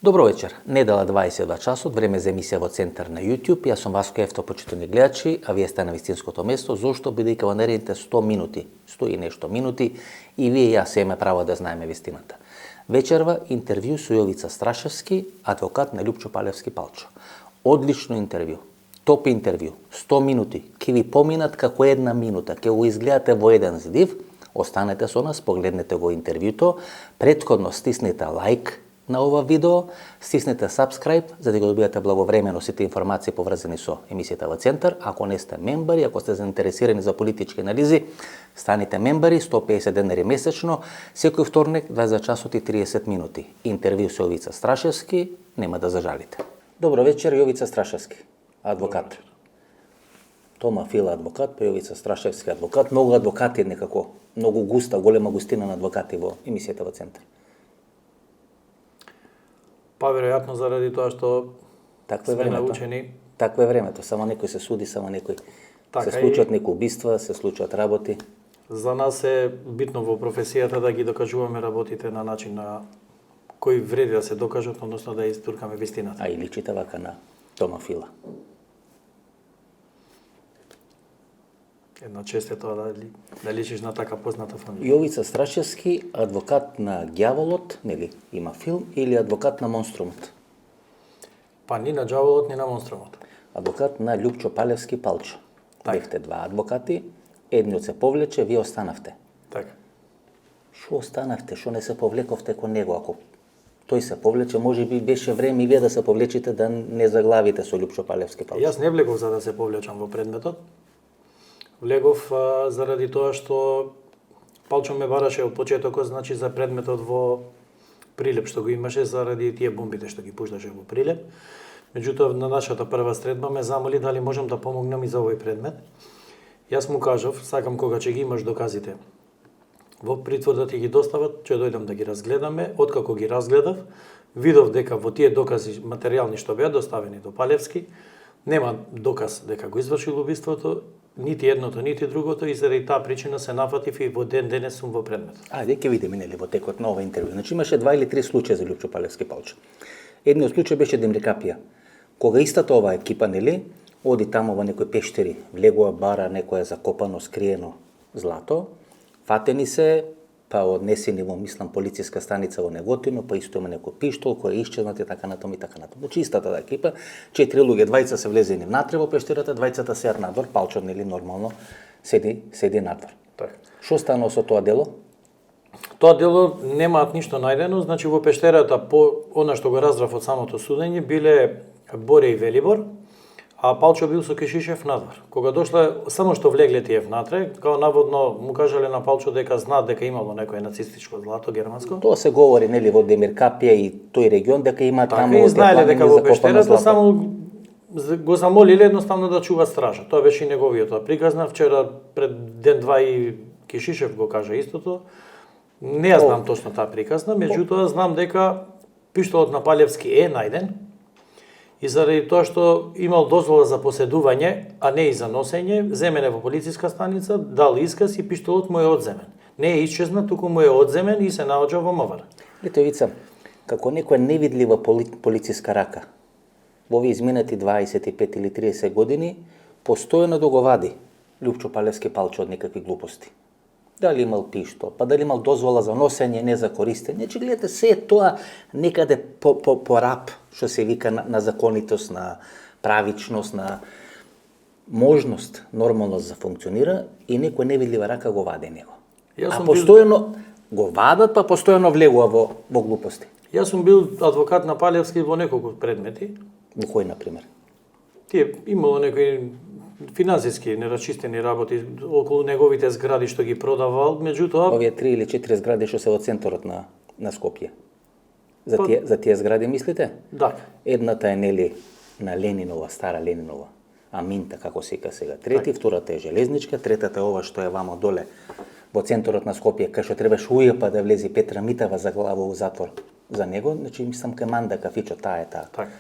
Добро вечер. Недела 22 часот, време за емисија во Центар на YouTube. Јас сум Васко Ефто, почитувани гледачи, а вие сте на вистинското место. Зошто? Бидејќи во наредните 100 минути, 100 и нешто минути, и вие и јас имаме право да знаеме вистината. Вечерва интервју со Јовица Страшевски, адвокат на Љупчо Палевски Палчо. Одлично интервју. Топ интервју. 100 минути. Ке ви поминат како една минута. Ке го изгледате во еден здив. Останете со нас, погледнете го интервјуто. Претходно стиснете лайк на ова видео, стиснете subscribe за да го добиете благовремено сите информации поврзани со емисијата во Центар. Ако не сте мембари, ако сте заинтересирани за политички анализи, станете мембари, 150 денари месечно, секој вторник 20 часот и 30 минути. Интервју со Јовица Страшевски, нема да зажалите. Добро вечер, Јовица Страшевски, адвокат. Тома Фила адвокат, па Јовица Страшевски адвокат. Многу адвокати некако, многу густа, голема густина на адвокати во емисијата во Центар. Па веројатно заради тоа што сме научени. Такво е времето, само некој се суди, само некој се случуваат некои убиства, се случуваат работи. За нас е битно во професијата да ги докажуваме работите на начин на кој вреди да се докажат, односно да истуркаме вистината. А и личите вака на Тома Фила. Една чест е тоа да личиш на така позната фамилија. Јовица Страшевски, адвокат на Ѓаволот, нели, има филм, или адвокат на Монструмот? Па ни на Ѓаволот, ни на Монструмот. Адвокат на Љупчо Палевски Палчо. Бевте два адвокати, едниот се повлече, вие останавте. Така. Шо останавте, шо не се повлековте кон него? Ако тој се повлече, може би беше време и вие да се повлечите да не заглавите со Љупчо Палевски Палчо. Јас не влегов за да се повлечам во предметот. Влегов заради тоа што Палчо ме бараше од почетокот, значи за предметот во Прилеп што го имаше заради тие бомбите што ги пушташе во Прилеп. Меѓутоа на нашата прва средба ме замоли дали можам да помогнам и за овој предмет. Јас му кажав, сакам кога ќе ги имаш доказите во притвор да ти ги достават, ќе дојдам да ги разгледаме. Откако ги разгледав, видов дека во тие докази материјални што беа доставени до Палевски, нема доказ дека го извршил убиството, нити едното, нити другото, и заради таа причина се нафатив и во денес сум во предметот. Ајде ќе видиме нели во текот на ова интервју. Значи имаше 2 или 3 случаи за Љупчо Палевски Палчо. Едниот случај беше Демрикапија. Кога истата оваа екипа нели оди таму во некои пештери, влегува бара некое закопано, скриено злато, фатени се, па однесени во, мислам, полициска станица во Неготино, па исто има некој пиштол кој е исчезнат и така натаму и така натаму. Значи истата екипа, 4 луѓе, двајца се влезени внатре во пештерата, двајцата се надвор, Палчо нели нормално седи надвор. Така. Што станало со тоа дело? Тоа дело немаат ништо најдено, значи во пештерата по она што го раздрав од самото судење биле Боре и Велибор, а Палчо бил со Кишишев надвор. Кога дошле, само што влегле тие внатре, као наводно му кажале на Палчо дека знаат дека имало некое нацистичко злато германско. Тоа се говори нели во Демиркапија и тој регион дека има таму. Така и знаеле дека во пештерата само го замолиле едноставно да чува стража. Тоа беше и неговиот приказна. Вчера пред ден-два и Кишишев го кажа истото. Не ја знам точно таа приказна, меѓутоа знам дека пиштолот на Палевски е најден. И заради тоа што имал дозвола за поседување, а не и за носење, земен е во полициска станица, дал исказ и пиштолот му е одземен. Не е исчезнат, туку му е одземен и се наоѓа во МВР. Летовица, како некоја невидлива полициска рака, во овие изминати 25 или 30 години, постојано договади Љупчо Палевски Палчо од некакви глупости. Дали имал пиштол, па дали имал дозвола за носење, не за користење. Че гледате, се тоа некаде по рап, што се вика на законитост, на правичност, на можност нормално за функционира и некој невидлива рака го вади него. А постојано го вадат, па постојано влегува во глупости. Јас сум бил адвокат на Палевски во неколку предмети. Во кој, например? Тие имало некои финансиски нерачистени работи околу неговите згради што ги продавал, меѓутоа овие 3 или 4 згради што се во центарот на Скопје. За тие згради мислите? Да. Едната е нели на Ленинова, стара Ленинова, Аминта како се вика сега. Трети, втората е железничка, третата е ова што е вамо доле во центарот на Скопје, кај што требаш ујапа да влези Петра Митава за глава во затвор за него, значи мислам Каманда кафичо, таа е таа. Така.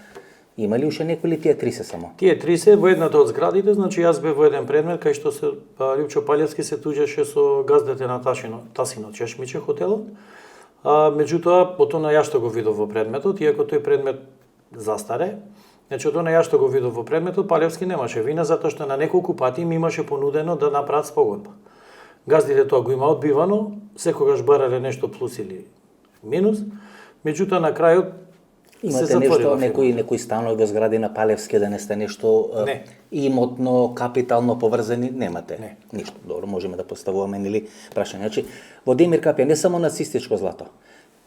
Има ли уште некои или тие 3 се само? Тие 3 се во едната од зградите, значи јас бев во еден предмет кај што се Љупчо Палевски се туѓеше со газдите на Тасино Чешмиче хотелот, Меѓутоа, од она ја што го видов во предметот, иако тој предмет застаре, значи од она ја што го видов во предметот, Палевски немаше вина затоа што на неколку пати им имаше понудено да направат спогодба. Газдите тоа го има одбивано, секогаш барале нешто плюс или минус, меѓутоа на крајот имате нешто, некои станови во згради на Палевски да не сте нешто имотно, капитално поврзани, немате. Не. Ништо. Добро, можеме да поставуваме нели прашање. Значи, во Демир Капија не само нацистичко злато.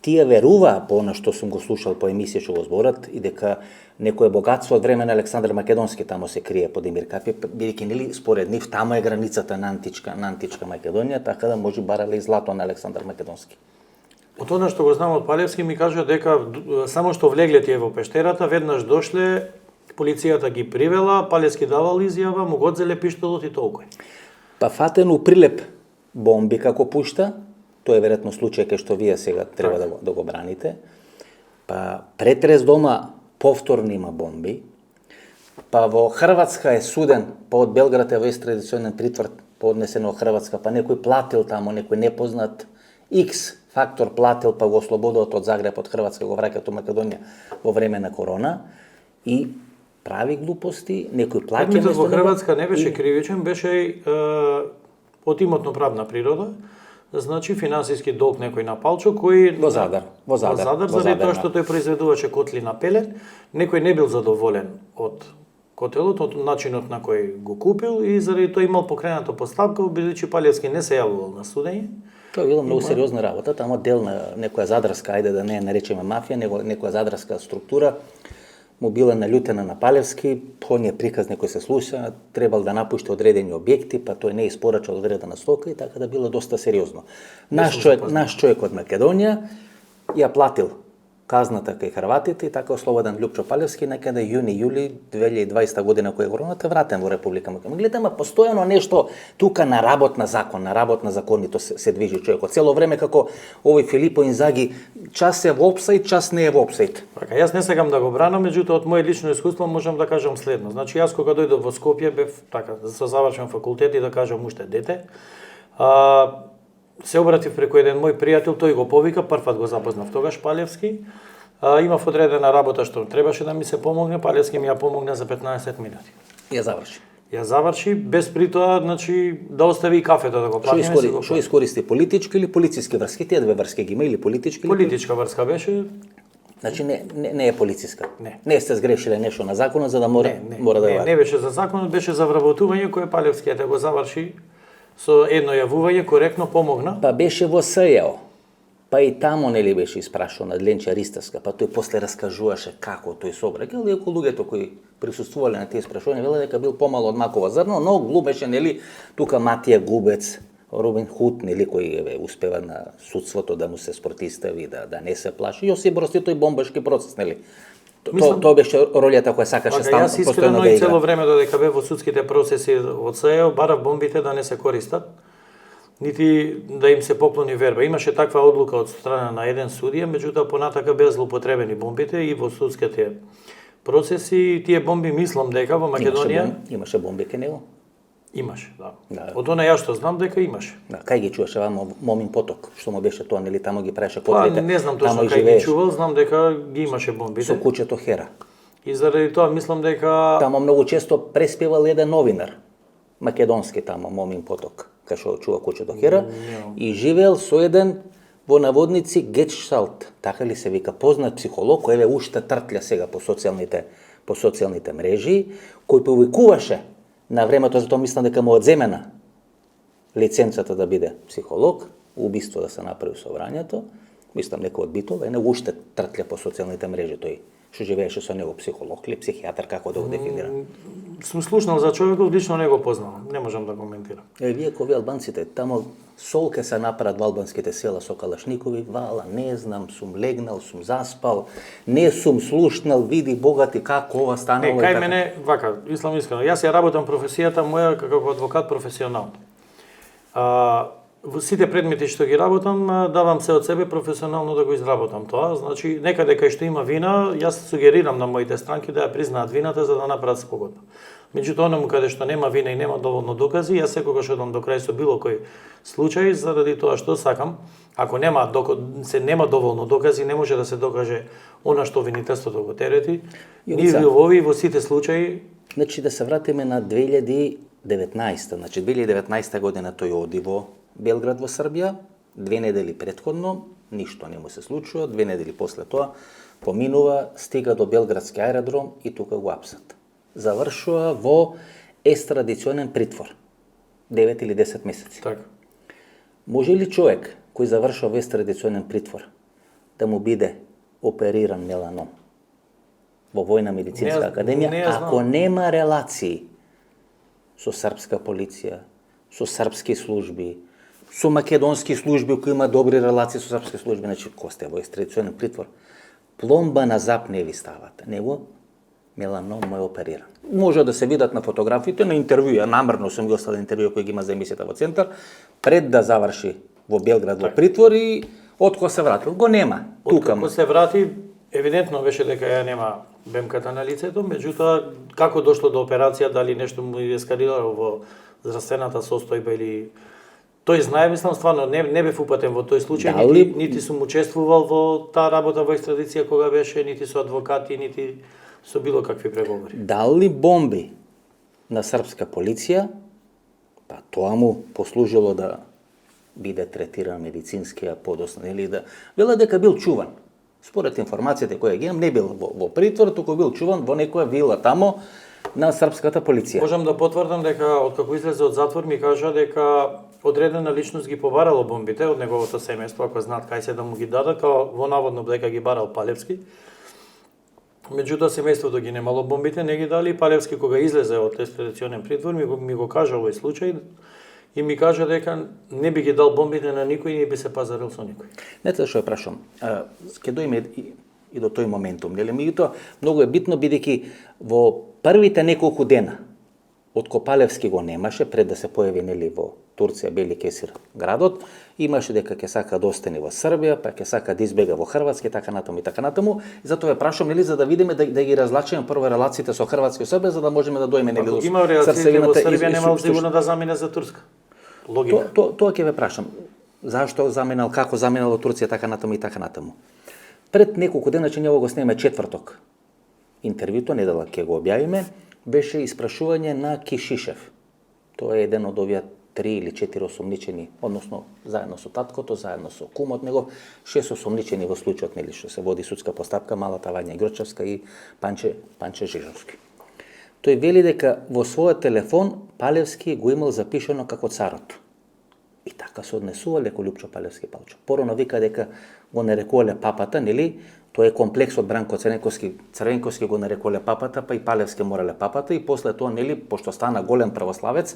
Тие веруваа по она што сум го слушал по емисија што го зборат и дека некое богатство од време на Александар Македонски тамо се крие по Демир Капија, бидејќи нели според нив тамо е границата на античка Македонија, така да може барале и злато на Александар Македонски. Од она што го знам од Палевски ми кажа дека само што влегле тие во пештерата, веднаш дошле, полицијата ги привела, Палевски давал изјава, му го одзеле пиштолот и толку. Па фатен у прилеп бомби како пушта, тоа е веројатно случај кај што вие сега треба да го браните. Па претрес дома повторно има бомби. Па во Хрватска е суден, па од Белград е во екстрадиционен притвор поднесен во Хрватска, па некој платил тамо, некој непознат X фактор платил, па го ослободуват од Загреб, од Хрватска, го враќаат во Македонија во време на корона и прави глупости, некој плаќа Предметот во Хрватска не беше кривичен, беше од имотно правна природа, значи финансиски долг некој на Палчо кој во Задар заради тоа што тој произведуваше котли на пелет, некој не бил задоволен од котелот, од начинот на кој го купил и заради тоа имал покрената поставка, бидејќи Палевски не се јавувал на судење. Тоа била многу сериозна работа, тамо дел на некоја задарска, ајде да не ја наречеме мафија, него некоја задарска структура, му била налютена на Палевски, оние приказни кои се слуша, требал да напушти одредени објекти, па тој не испорачал одредена стока и така да било доста сериозно. Наш човек од Македонија ја платил казната кај хрватите и така ослободен Љупчо Палевски некаде јуни-јули 2020 година кој е короната вратен во Република Македонија. Гледаме постојано нешто тука на работ на закон, на работ на законитост се движи човекот. Цело време како овој Филипо Инзаги час е во опсајд, час не е во опсајд. Така, јас не сакам да го бранам, меѓутоа од моје лично искуство можам да кажам следно. Значи јас кога дојдов во Скопје бев така за да завршам факултет и да кажам уште дете. Се обратив преку еден мој пријател, тој го повика, првпат го запознав тогаш Палевски. Имав одредена работа што требаше да ми се помогне, Палевски ми ја помогна за 15 минути. Ја заврши без притоа, значи да остави и кафето да го платиме. Што искористи политички или полициски врски? Тие две врски ги има или политички? Политичка врска беше. Значи не е полициска. Не сте сгрешиле нешто на законот за да мора да не беше за законот, беше за вработување кој Палевски да го заврши со едно јавување коректно помогна. Па беше во СЈО. Па и тамо нели беше испрашуван на Ленча Ристевска, па тој после раскажуваше како тој собраќал, иако луѓето кои присуствувале на тие испрашувања веле дека бил помало од маково зрно, но глумеше нели тука Матија Губец, Робин Худ, нели кој успева на судството да му се спротистави, да не се плаши. Јосип Брз тој бомбашки процес, нели? Тоа беше ролјата која сакаше стално постојано да игра. Јас искрено и цело време додека бев во судските процеси од СЈО барав бомбите да не се користат, нити да им се поклони верба. Имаше таква одлука од страна на еден судија, меѓутоа понатака беа злоупотребени бомбите и во судските процеси. Тие бомби мислам дека во Македонија имаше бомби кај него. Имаше, да. Од она ја што знам дека имаше. Да, кај ги чуваше Момин Поток, што му беше тоа, нели тамо ги правеше котлите. Не знам точно кај ги чувал, знам дека ги имаше бомбите. Со куќето Хера. И заради тоа мислам дека тамо многу често преспевал еден новинар македонски тамо Момин Поток, кај што чува куќето Хера и живеел со еден во наводници гешталт, така ли се вика, познат психолог кој уште тртля сега по социјалните мрежи, кој повикуваше на времето, затоа мислам дека му одземена лиценцата да биде психолог, убиство да се направи со врањето, мислам некој од битола, не уште тртля по социјалните мрежи тој што живееше со него психолог или психијатар, како да го дефинирам. Сум слушнал за човеков, лично не го познавам, не можам да коментирам. Вие кои албанците, тамо солке се направат во албанските села со калашникови, вала, не знам, сум легнал, сум заспал, не сум слушнал, види богати како ова станало. Не, кај мене, вака, мислам искрено, јас ја работам професијата моја како адвокат професионално. Во сите предмети што ги работам, давам се од себе професионално да го изработам тоа. Значи, некаде кај што има вина, јас сугерирам на моите странки да ја признаат вината за да направат спогодба. Меѓутоа, онаму каде што нема вина и нема доволно докази, јас секогаш одам до крај со било кој случај, заради тоа што сакам, ако нема доволно докази, не може да се докаже она што обвинителството го терети. Ние во овие во сите случаи. Значи да се вратиме на 2019, значи 2019 година тој оди во Белград во Србија, 2 недели претходно, ништо не му се случува, 2 недели после тоа поминува, стига до Белградски аеродром и тука го апсат. Завршува во екстрадиционен притвор. 9 или 10 месеци. Така. Може ли човек кој завршува во екстрадиционен притвор да му биде опериран меланом во Војна медицинска академија ако нема релации со српска полиција, со српски служби, со македонски служби кои има добри релации со српски служби, значи ко сте во екстрадиционен притвор, пломба на зап не ви стават. Него меланом му е опериран. Може да се видат на фотографиите, на интервју, ја намерно сум ги оставил интервју кој ги има за емисијата во Центар, пред да заврши во Белград во притвор и откога се вратил. Го нема. Тука Откако се врати, евидентно беше дека ја нема бемката на лицето, меѓутоа како дошло до операција, дали нешто му ескалирало во здравствената состојба или тој знае, мислам, стварно не бев упатен во тој случај, нити сум учествувал во таа работа во екстрадиција кога беше, нити со адвокати, нити со било какви преговори. Дали бомби на српска полиција, па тоа му послужило да биде третиран медицински, а подоцна, или да вела дека бил чуван. Според информацијата која ги имам, не бил во притвор, туку бил чуван во некоја вила тамо на српската полиција. Можам да потврдам дека откако излезе од затвор ми кажа дека одредена личност ги побарало бомбите од неговото семејство, ако знаат кај се да му ги дадат, као во наводно дека ги барал Палевски. Меѓутоа семејството ги немало бомбите, не ги дали. Палевски кога излезе од екстрадиционен притвор ми го кажа овој случај и ми кажа дека не би ги дал бомбите на никој и не би се пазарил со никој. Не тоа што ја прашам. Ќе дојме и до тој моментум, нели? Меѓутоа многу е битно бидејќи во првите неколку дена од Палевски го немаше пред да се појави нели во Турција Бели Кесир градот, имаше дека ќе сака да остане во Србија, па ќе сака да избега во Хрватска и така натаму и така натаму. И затоа ја прашам нели за да видиме да ги разлачиме прво релациите со Хрватска и Србија за да можеме да дојме нели до срцевината во Србија нема сигурно да замине за Турска. Логика. Тоа ќе ве прашам. Зашто заминал, како заминал од Турција така натаму и така натаму. Пред неколку дена, че ние го снеме четврток. Интервјуто, неделя ќе го објавиме, беше испрашување на Кишишев. Тоа е еден од овие 3 или 4 осомничени, односно заедно со таткото, заедно со кумот негов, 6 осомничени во случајот нели што се води судска постапка Малата Вања Грочевска и Панче Жижовски. Тој вели дека во својот телефон Палевски го имал запишано како царот. И така се однесувале како Лјупчо Палевски Палчо. Порано вика дека го нарекувале папата, нели? Тоа е комплекс од Бранко Црвенковски го нарекувале папата, па и Палевски морале папата и после тоа, нели, пошто стана голем православец,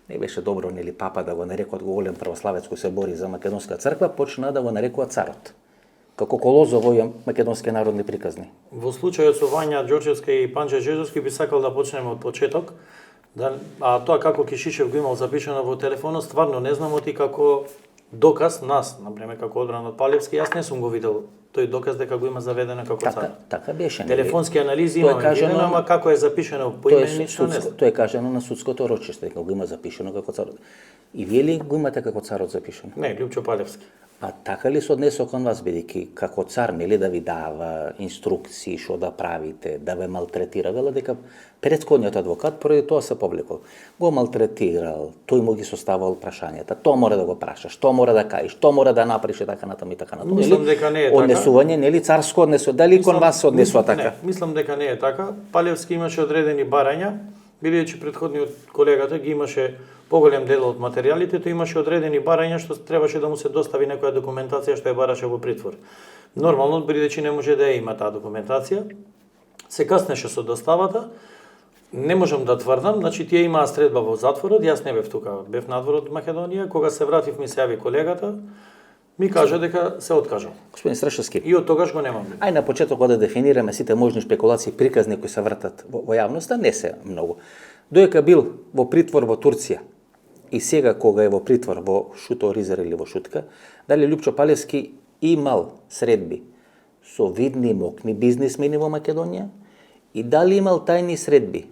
не беше добро, нели, папа да го нарекуваат голем православец кој се бори за македонска црква, почна да го нарекуваат царот. Како Колозо во македонски народни приказни. Во случајот со Вања Ѓорчевска и Панче Жижовски би сакал да почнеме од почеток. А тоа како Кишишев го имал запишано во телефонот, стварно не знам, оти како доказ нас, например, како одбрана од Палевски, јас не сум го видел тој доказ дека го има заведено како цар. Така беше. Телефонски анализи имаме видено, ама како е запишано поименично не знам. Тоа е кажано на судското рочиште, дека го има запишано како царот. И вие ли го имате како царот запишано? Не, Лјупчо Палевски. А така ли се однесува кон вас, бидејќи како цар, нели, да ви дава инструкции што да правите, да ве малтретира, вела дека претходниот адвокат поради тоа се повлекол. Го малтретирал, тој му ги составувал прашањата, тоа мора да го прашаш, тоа мора да кажеш, тоа мора да направиш и така натаму и така натаму. Мислам дека не е така. Однесување, нели, царско однесување, дали кон вас се однесува така? Не, мислам дека не е така. Палевски имаше одредени барања, бидејќи претходниот колегата ги имаше поголем дел од материјалите, тој имаше одредени барања што требаше да му се достави некоја документација што ја бараше во притвор. Нормално, бидејќи не може да ја има таа документација, се каснеше со доставата. Не можам да тврдам, значи тие имаа средба во затворот, јас не бев тука, бев надвор од Македонија, кога се вратив ми се јави колегата, ми кажа дека се откажал. Господин Страшевски. И од тогаш го немам. Ај на почеток да дефинираме сите можни спекулации и приказни кои се вртат во јавноста, не се многу. Доека бил во притвор во Турција и сега кога е во притвор во Шуто Ризер или во Шутка, дали Лјупчо Палевски имал средби со видни мокни бизнисмени во Македонија и дали имал тајни средби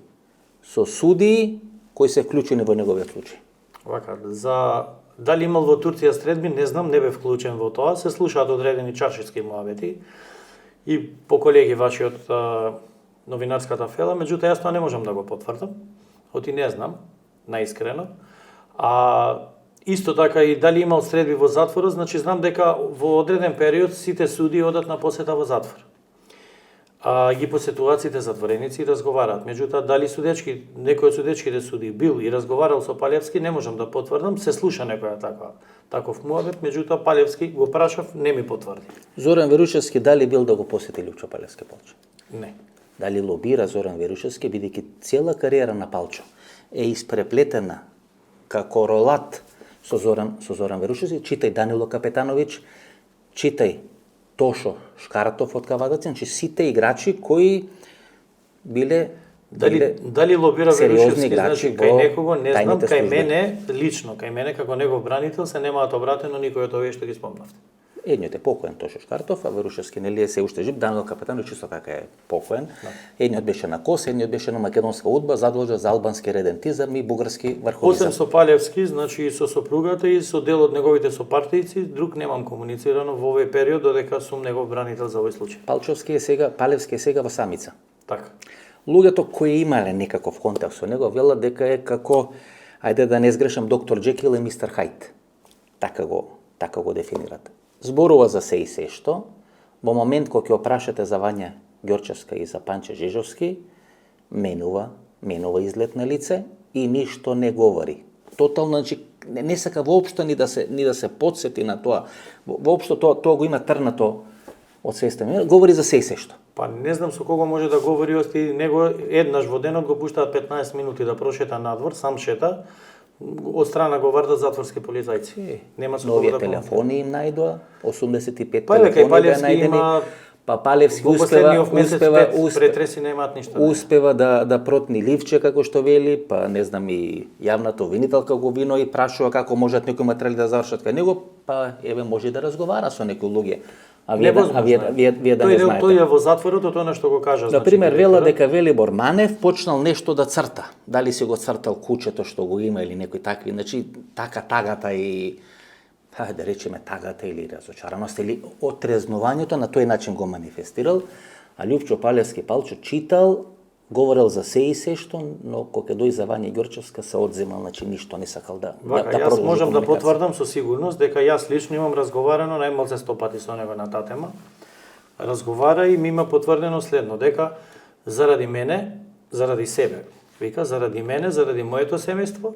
со судии кои се вклучени во неговиот случај. Вака, за дали имал во Турција средби, не знам, не бев вклучен во тоа, се слушаат одредени чаршиски муабети и по колеги ваши од новинарската фела, меѓутоа јас тоа не можам да го потврдам, оти не знам, наискрено. А исто така и дали имал средби во затворот, значи знам дека во одреден период сите судии одат на посета во затвор. Ги посетуваат сите затвореници и разговараат. Меѓутоа, дали некој од судечките суди бил и разговарал со Палевски, не можам да потврдам, се слуша некоја таков муабет, меѓутоа Палевски го прашав, не ми потврди. Зоран Верушевски дали бил да го посети Лјупчо Палевски Палчо? Не. Дали лобира Зоран Верушевски, бидејќи цела кариера на Палчо е испреплетена како ролат со Зоран Верушевски, читај Данило Капетановиќ, читај Тошо Шкаратов од Кавадаци, значи сите играчи кои биле Дали лобира Верушевски, значи кај некого, не знам, кај служби. мене, лично, кај мене како негов бранител се немаат обратено никој од овие што ги спомнавте. Едниот е покоен Тошо Шкартов, а Верушевски нели е се уште жив, Данило Капетановиќ исто така е покоен. Едниот беше на КОС, едниот беше на македонска удба, задолжен за албански редентизам и бугарски врховизам. Осем со Палевски, значи и со сопругата и со дел од неговите сопартијци, друг немам комуницирано во овој период додека сум негов бранител за овој случај. Палевски е сега во Самица. Така. Луѓето кои имале некаков контакт со него велат дека е како, ајде да не сгрешам, доктор Джекил и мистер Хайд. Така го дефинират. Зборува за се и се што, во момент кога ќе опрашате за Вања Ѓорчевска и за Панче Жижовски, менува изглед на лице и ништо не говори. Тотално, значи, не сака воопшто ни да се подсети на тоа. Воопшто тоа го има трнато од свеста. Говори за се и се што. Па не знам со кого може да говори, ости него еднаш во денот го пуштаат 15 минути да прошета надвор, сам шета, од страна го врдат затворски полицајци. Нема со кого да телефони им најдоа, 85 па, телефони беа најдени. најдени. Па Палевски претреси немаат ништо. Успева да протни ливче како што вели, па не знам и јавната обвинителка го вино и прашува како можат некои материјали да завршат кај него, па еве може да разговара со некои луѓе. А вие да не знаете. Тој е во затворот, тоа што го кажа. Например, вела дека Велибор Манев почнал нешто да црта. Дали си го цртал кучето што го има или некои такви, значи тагата и да речеме тагата или разочараност или отрезнувањето на тој начин го манифестирал, а Лјупчо Палевски Палчо читал, говорел за се и се што, но кога дојде за Вања Ѓорчевска се одземал, значи ништо не сакал да продолжи. Јас можам да потврдам со сигурност дека јас лично имам разговарано најмалку 100 пати со него на таа тема. Разговара и ми има потврдено следно, дека заради мене, заради себе, вика, заради мене, заради моето семејство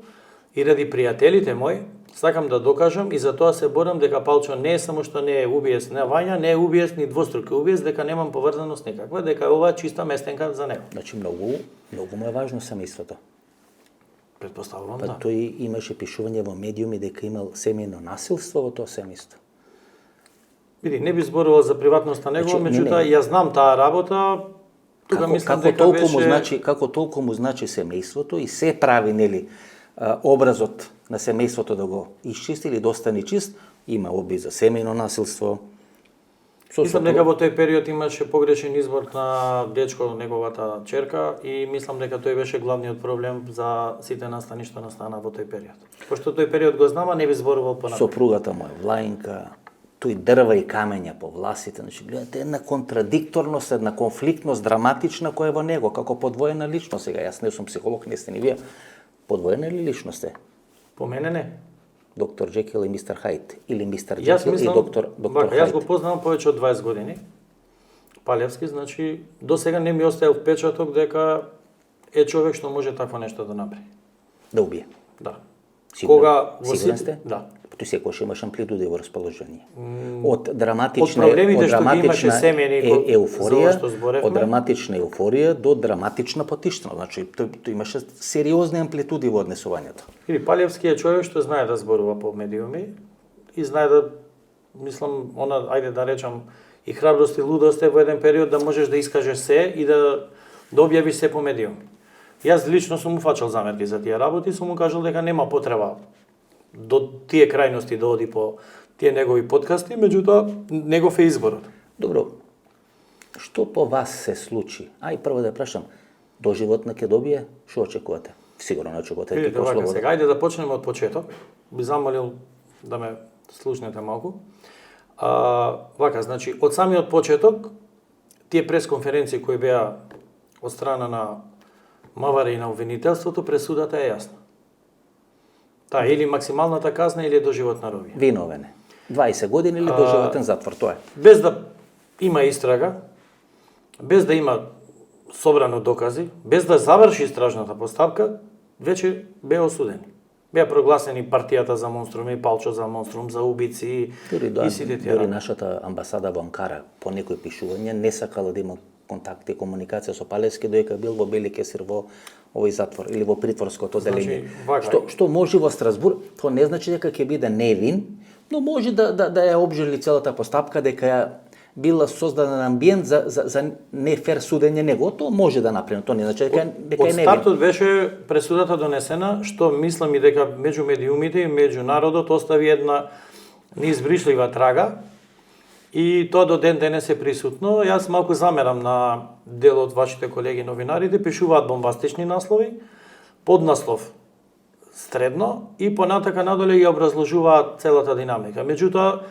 и ради пријателите мои, сакам да докажам и за тоа се борам дека Палчо не е само што не е убиец на Вања, не е убиец ни двоструки убиец, дека немам поврзаност никаква, дека е ова чиста местенка за него. Значи многу му е важно семејството. Претпоставувам, па, да. Тој имаше пишување во медиуми дека имал семејно насилство во тоа семејство. Види, не би зборувал за приватноста негова, меѓутоа јас знам таа работа. Тука мислам дека беше како толку му значи семејството и се прави нели образот на семејството да го исчисти или да остане чист, има обид за семејно насилство. Мислам дека во тој период имаше погрешен избор на дечко неговата черка и мислам дека тој беше главниот проблем за сите настани што настана во тој период. Пошто тој период го знам, а не би зборувал понапред. Сопругата му е Влаинка, тој дрва и камења по власите, значи гледате една контрадикторност, една конфликтност драматична која е во него, како подвоена личност. Сега јас не сум психолог, не сте ни вие. Подвоена ли личност е? По мене не. Доктор Джекил и мистер Хайд или мистер Джекил и доктор Хайд. Јас го познавам повеќе од 20 години. Палевски, значи до сега не ми оставил впечаток дека е човек што може такво нешто да направи. Да убие. Да. Сигурен сте? Да. Тој секогаш имаш амплитуди во расположение. Од проблемите што ги имаше семејни од драматична еуфорија до драматична потиштина. Значи тој имаше сериозни амплитуди во однесувањето. Или Палевски е човек што знае да зборува по медиуми и знае да, мислам, ајде да речам, и храброст и лудост е во еден период да можеш да искажеш се и да објавиш се по медиум. Јас лично сум му фачал замерки за тие работи, сум му кажал дека нема потреба до тие крајности да оди по тие негови подкасти, меѓутоа негов е изборот. Добро. Што по вас се случи? Ај прво да прашам, Доживотно ќе добие, што очекувате? Сигурно не очекувате Видите, вака, сега, ајде да почнеме од почеток. Би замолил да ме слушнете малку. Вака, значи, од самиот почеток, тие пресконференции кои беа од страна на МВР и на обвинителството, пресудата е јасна. Таа или максималната казна или доживотна робија. Виновен е. 20 години или доживотен затвор, тоа е. Без да има истрага, без да има собрано докази, без да заврши истражната постапка, веќе беа осудени. Беа прогласени партијата за монструм и Палчо за монструм, за убици и сите тие. Дори нашата амбасада во Анкара по некои пишувања не сакала да има контакти и комуникација со Палевски доека бил во Бели Кесир во овој затвор или во притворското одделение. Што може во Страсбург, тоа не значи дека ќе биде невин, но може да ја обжали целата постапка, дека ја била создаден амбиент за нефер судење него, тоа може да направи, тоа не значи дека е невин. Од стартот беше пресудата донесена, што мислам и дека меѓу медиумите и меѓу народот остави една неизбришлива трага, и тоа до ден денес е присутно. Јас малку замерам на дел од вашите колеги новинарите, пишуваат бомбастични наслови, поднаслов средно и понатака надоле ја образложуваат целата динамика. Меѓутоа,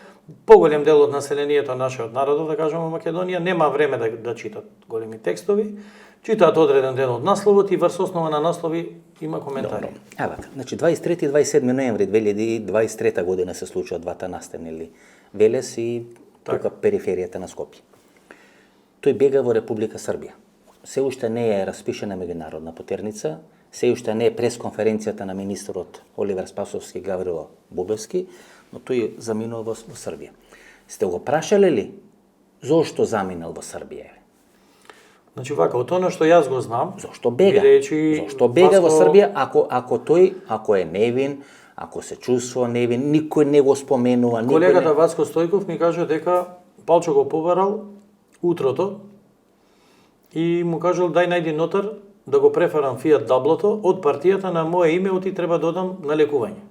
поголем дел од населението нашиот народот, да кажеме во Македонија, нема време да читат големи текстови, читаат одреден дел од насловот и врз основа на наслови има коментари. Ева, значи 23 и 27 ноември 2023 година се случува двата настани, или Велес и тука периферијата на Скопје. Тој бега во Република Србија. Се уште не е распишена меѓународна потерница, се уште не е пресконференцијата на министерот Оливер Спасовски и Гаврило Бубевски, но тој заминува во Србија. Сте го прашале ли зошто заминал во Србија? Значи вака, од тоа што јас го знам, зошто бега? Зошто бега во Србија ако е невин, ако се чувствува невин, никој не го споменува, колегата Васко Стојков ми кажа дека Палчо го побарал утрото и му кажал дај најди нотар да го префарам Фиат Даблото од партијата на мое име, оти треба да одам на лекување.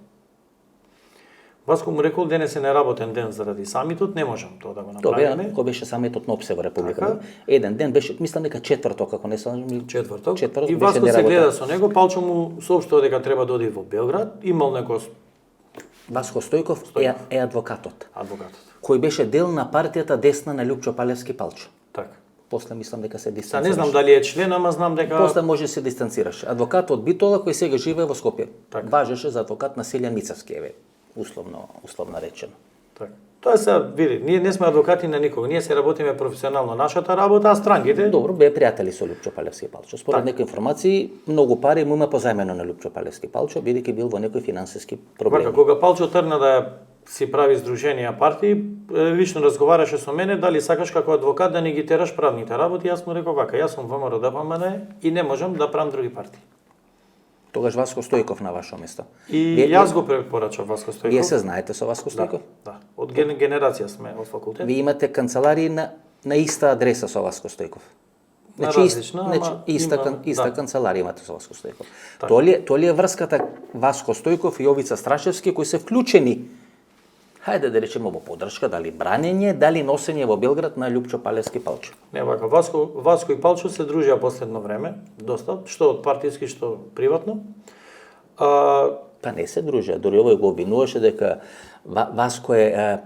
Васко му рекол денес е неработен ден заради самитот, не можам тоа да го направиме. Тоа беше самитот на ОПСЕ во Република. Еден ден беше, мислам дека четврток, ако не се лажам. Четврток. И Васко се гледа со него, Палчо му соопштува дека треба да оди во Белград, имал некој. Васко Стојков е адвокатот. Адвокатот. Кој беше дел на партијата десна на Лјупчо Палевски Палчо. Така. После мислам дека се дистанцираше. Не знам дали е член, ама знам дека после може се дистанцираше. Адвокат од Битола кој сега живее во Скопје. Так. Важеше за адвокат на Силјан Мицевски, условно речено. Така. Тоа се види, ние не сме адвокати на никого, ние се работиме професионално нашата работа, а странките добро бе пријатели со Лјупчо Палевски Палчо. Според некои информации, многу пари му има позајмено на Лјупчо Палевски Палчо, бидејќи бил во некои финансиски проблеми. Вака, кога Палчо тргна да си прави здруженија партии, лично разговараше со мене дали сакаш како адвокат да не ги тераш правните работи, јас му реков вака, јас сум ВМРО ДПМН и не можам да правам други партии. Тогаш Васко Стојков на ваше место. И јас го препорачав Васко Стојков. Вие се знаете со Васко Стојков? Да. Од генерација сме од факултет. Вие имате канцеларии на иста адреса со Васко Стојков. Значи, иста канцеларија имате со Васко Стојков. Тоа ли е врската Васко Стојков и Јовица Страшевски кои се вклучени, хајде да речеме во поддршка, дали бранење, дали носење во Белград на Лјупчо Палевски Палчо? Не, вака, Васко и Палчо се дружија последно време, доста, што од партиски, што приватно. Па не се дружија, дори овој го обвинуваше дека Васко е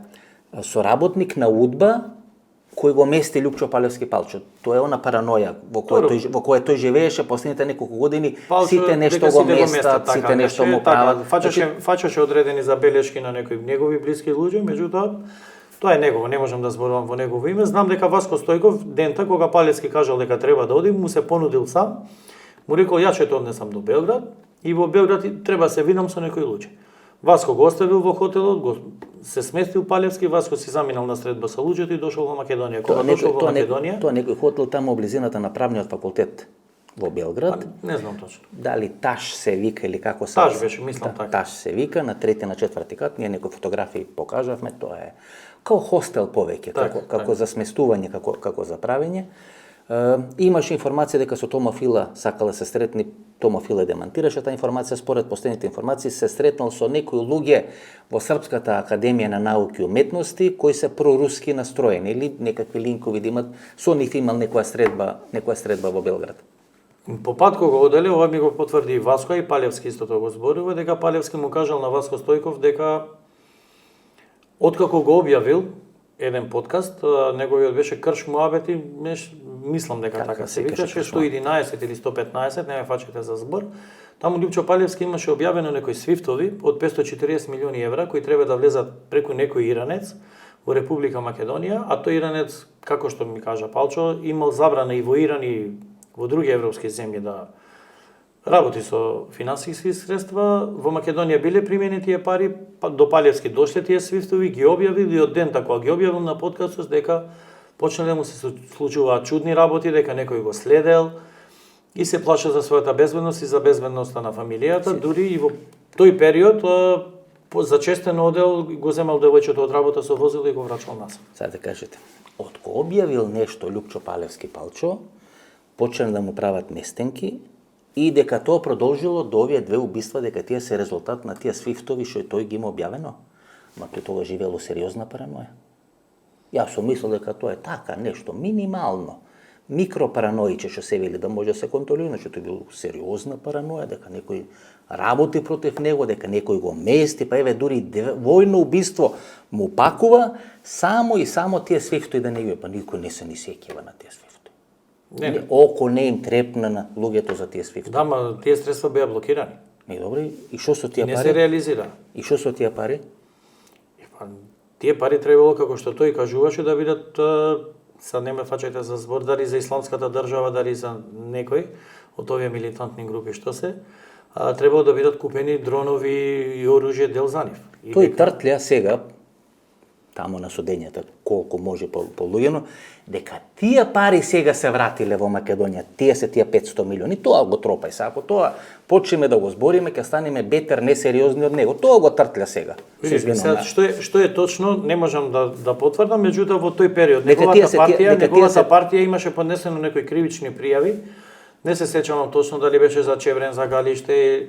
соработник на УДБА кој го мести Лјупчо Палевски Палчо. Тоа е она параноја во која тој живееше последните неколку години, сите нешто го местат, сите нешто му прават. Фачаше одредени забелешки на некои негови блиски луѓе, меѓутоа тоа е негово, не можам да зборувам во негово име. Знам дека Васко Стојков дента кога Палевски кажал дека треба да оди, му се понудил сам. Му рекол ја ќе те однесам до Белград и во Белград треба се видам со некои луѓе. Васко го оставил во хотелот, се сместил Палевски, Васко си заминал на средба со луѓето и дошол во Македонија. Кога дошол во Македонија? Тоа некој хотел таму во близината на правниот факултет во Белград. Не знам точно. Дали Таш се вика или како се? Таш беше, мислам така. Таш се вика, на трети, на четврти кат, ние некои фотографии покажавме, тоа е како хостел повеќе, како за сместување, како за правење. Имаше информација дека со Тома Фила сакала се сретни, Тома Фила демантираше таа информација, според последните информации се сретнал со некои луѓе во Српската академија на науки и уметности кои се проруски настроени или некакви линкови да имат, со нив имал некоја средба во Белград. По пат кога оделе, ова ми го потврди и Васко, и Палевски исто тоа го зборува, дека Палевски му кажал на Васко Стојков дека откако го објавил еден подкаст, неговиот беше Крш Муабети, мислам дека така се викаше, 111 или 115, не ме фачете за збор. Таму Лјупчо Палевски имаше објавено некои свифтови од 540 милиони евра кои треба да влезат преку некој иранец во Република Македонија, а тој иранец, како што ми кажа Палчо, имал забрана и во Иран и во други европски земји да работи со финансиски средства. Во Македонија биле примени тие пари, до Палевски дошле тие свифтови, ги објавил и од ден кога ги објавил на подкастот дека почнале му се случуваат чудни работи, дека некој го следел и се плаша за својата безбедност и за безбедноста на фамилијата. Дури и во тој период за честен одел го земал девојчето од работа со возило и го врачал назад. Сега да кажете, отко објавил нешто Лјупчо Палевски Палчо, почна да му прават местенки и дека тоа продолжило до овие две убиства, дека тие се резултат на тие свифтови што тој ги има објавено. Ма тој тога живеело сериозна параноја. Јас сум мислел дека тоа е така нешто минимално, микропараноиче што се вели да може да се контролира, значи тоа било сериозна параноја, дека некој работи против него, дека некој го мести, па еве дури војно убиство му пакува, само и само тие свифтови да не ги, па никој не се ни сеќава на тие свифтови. Не. Око не им трепна на луѓето за тие свифтови. Да, ма тие средства беа блокирани. Добре, и што со тие Не пари? се реализира. И што со тие пари? Тие пари требало, како што тој кажуваше, да бидат, са не ме фачајте за збор, дали за исламската држава, дали за некој од овие милитантни групи што се, требало да бидат купени дронови и оружје дел за нив. Тој тртля сега, таму на судењата, колку може полуѓено, дека тие пари сега се вратиле во Македонија, тие се тие 500 милиони, тоа го тропај се, ако тоа почнеме да го збориме, ќе станеме бетер, несериозни од него, тоа го тртля сега. Сега, што е точно, не можам да потврдам, меѓутоа во тој период неговата партија имаше поднесено некои кривични пријави, не се сеќавам точно дали беше за Чеврен, за Галиште